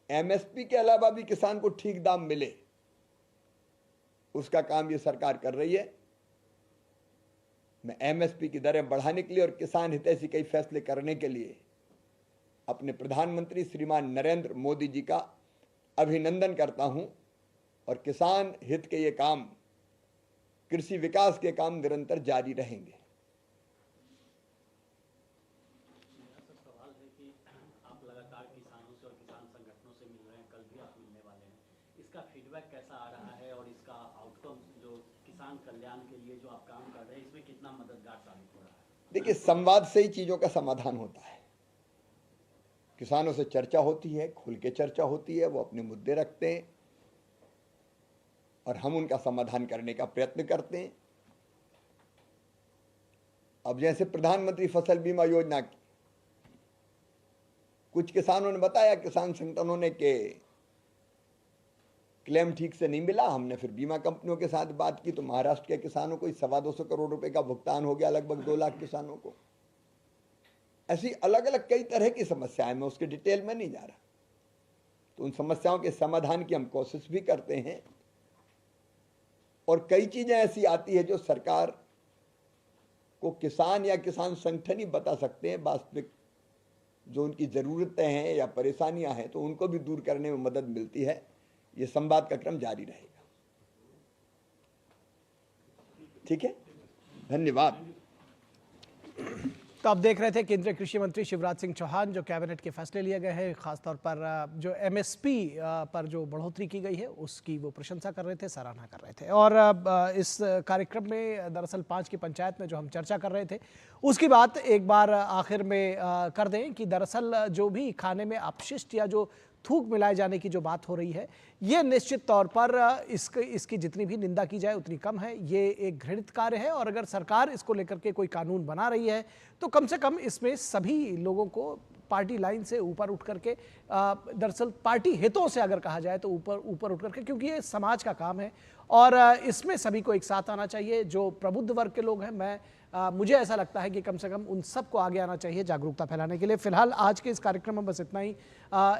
एमएसपी के अलावा भी किसान को ठीक दाम मिले, उसका काम ये सरकार कर रही है। मैं एमएसपी की दरें बढ़ाने के लिए और किसान हितैषी कई फैसले करने के लिए अपने प्रधानमंत्री श्रीमान नरेंद्र मोदी जी का अभिनंदन करता हूं, और किसान हित के ये काम, कृषि विकास के काम निरंतर जारी रहेंगे। सवाल है कि आप लगातार किसानों से और किसान संगठनों से मिल रहे हैं, कल भी आप मिलने वाले हैं। इसका फीडबैक कैसा आ रहा है और इसका आउटकम जो किसान कल्याण के लिए जो आप काम कर रहे हैं इसमें कितना मददगार साबित हो रहा है? देखिए, संवाद से ही चीजों का समाधान होता है। किसानों से चर्चा होती है, खुल के चर्चा होती है, वो अपने मुद्दे रखते हैं और हम उनका समाधान करने का प्रयत्न करते हैं। अब जैसे प्रधानमंत्री फसल बीमा योजना की कुछ किसानों ने बताया, किसान संगठनों ने कि क्लेम ठीक से नहीं मिला। हमने फिर बीमा कंपनियों के साथ बात की तो महाराष्ट्र के किसानों को 225 करोड़ रुपए का भुगतान हो गया, लगभग 2 लाख किसानों को। ऐसी अलग अलग कई तरह की समस्याएं, मैं उसके डिटेल में नहीं जा रहा। तो उन समस्याओं के समाधान की हम कोशिश भी करते हैं और कई चीजें ऐसी आती है जो सरकार को किसान या किसान संगठन ही बता सकते हैं वास्तविक जो उनकी जरूरतें हैं या परेशानियां हैं, तो उनको भी दूर करने में मदद मिलती है। ये संवाद का क्रम जारी रहेगा। ठीक है, धन्यवाद। तो आप देख रहे थे केंद्रीय कृषि मंत्री शिवराज सिंह चौहान, जो कैबिनेट के फैसले लिए गए हैं, खासतौर पर जो एमएसपी पर जो बढ़ोतरी की गई है उसकी वो प्रशंसा कर रहे थे, सराहना कर रहे थे। और इस कार्यक्रम में दरअसल 5 की पंचायत में जो हम चर्चा कर रहे थे उसकी बात एक बार आखिर में कर दें कि दरअसल जो भी खाने में अपशिष्ट या जो थूक मिलाए जाने की जो बात हो रही है, ये निश्चित तौर पर इसकी जितनी भी निंदा की जाए उतनी कम है। ये एक घृणित कार्य है और अगर सरकार इसको लेकर के कोई कानून बना रही है तो कम से कम इसमें सभी लोगों को पार्टी लाइन से ऊपर उठ करके, दरअसल पार्टी हितों से अगर कहा जाए तो ऊपर उठ करके, क्योंकि ये समाज का काम है और इसमें सभी को एक साथ आना चाहिए। जो प्रबुद्ध वर्ग के लोग हैं, मुझे ऐसा लगता है कि कम से कम उन सबको आगे आना चाहिए जागरूकता फैलाने के लिए। फिलहाल आज के इस कार्यक्रम में बस इतना ही।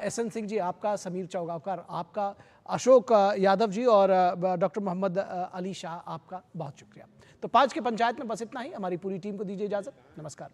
एसएन सिंह जी आपका, समीर चौगावकर आपका, अशोक यादव जी और डॉक्टर मोहम्मद अली शाह आपका बहुत शुक्रिया। तो 5 की पंचायत में बस इतना ही। हमारी पूरी टीम को दीजिए इजाजत। नमस्कार।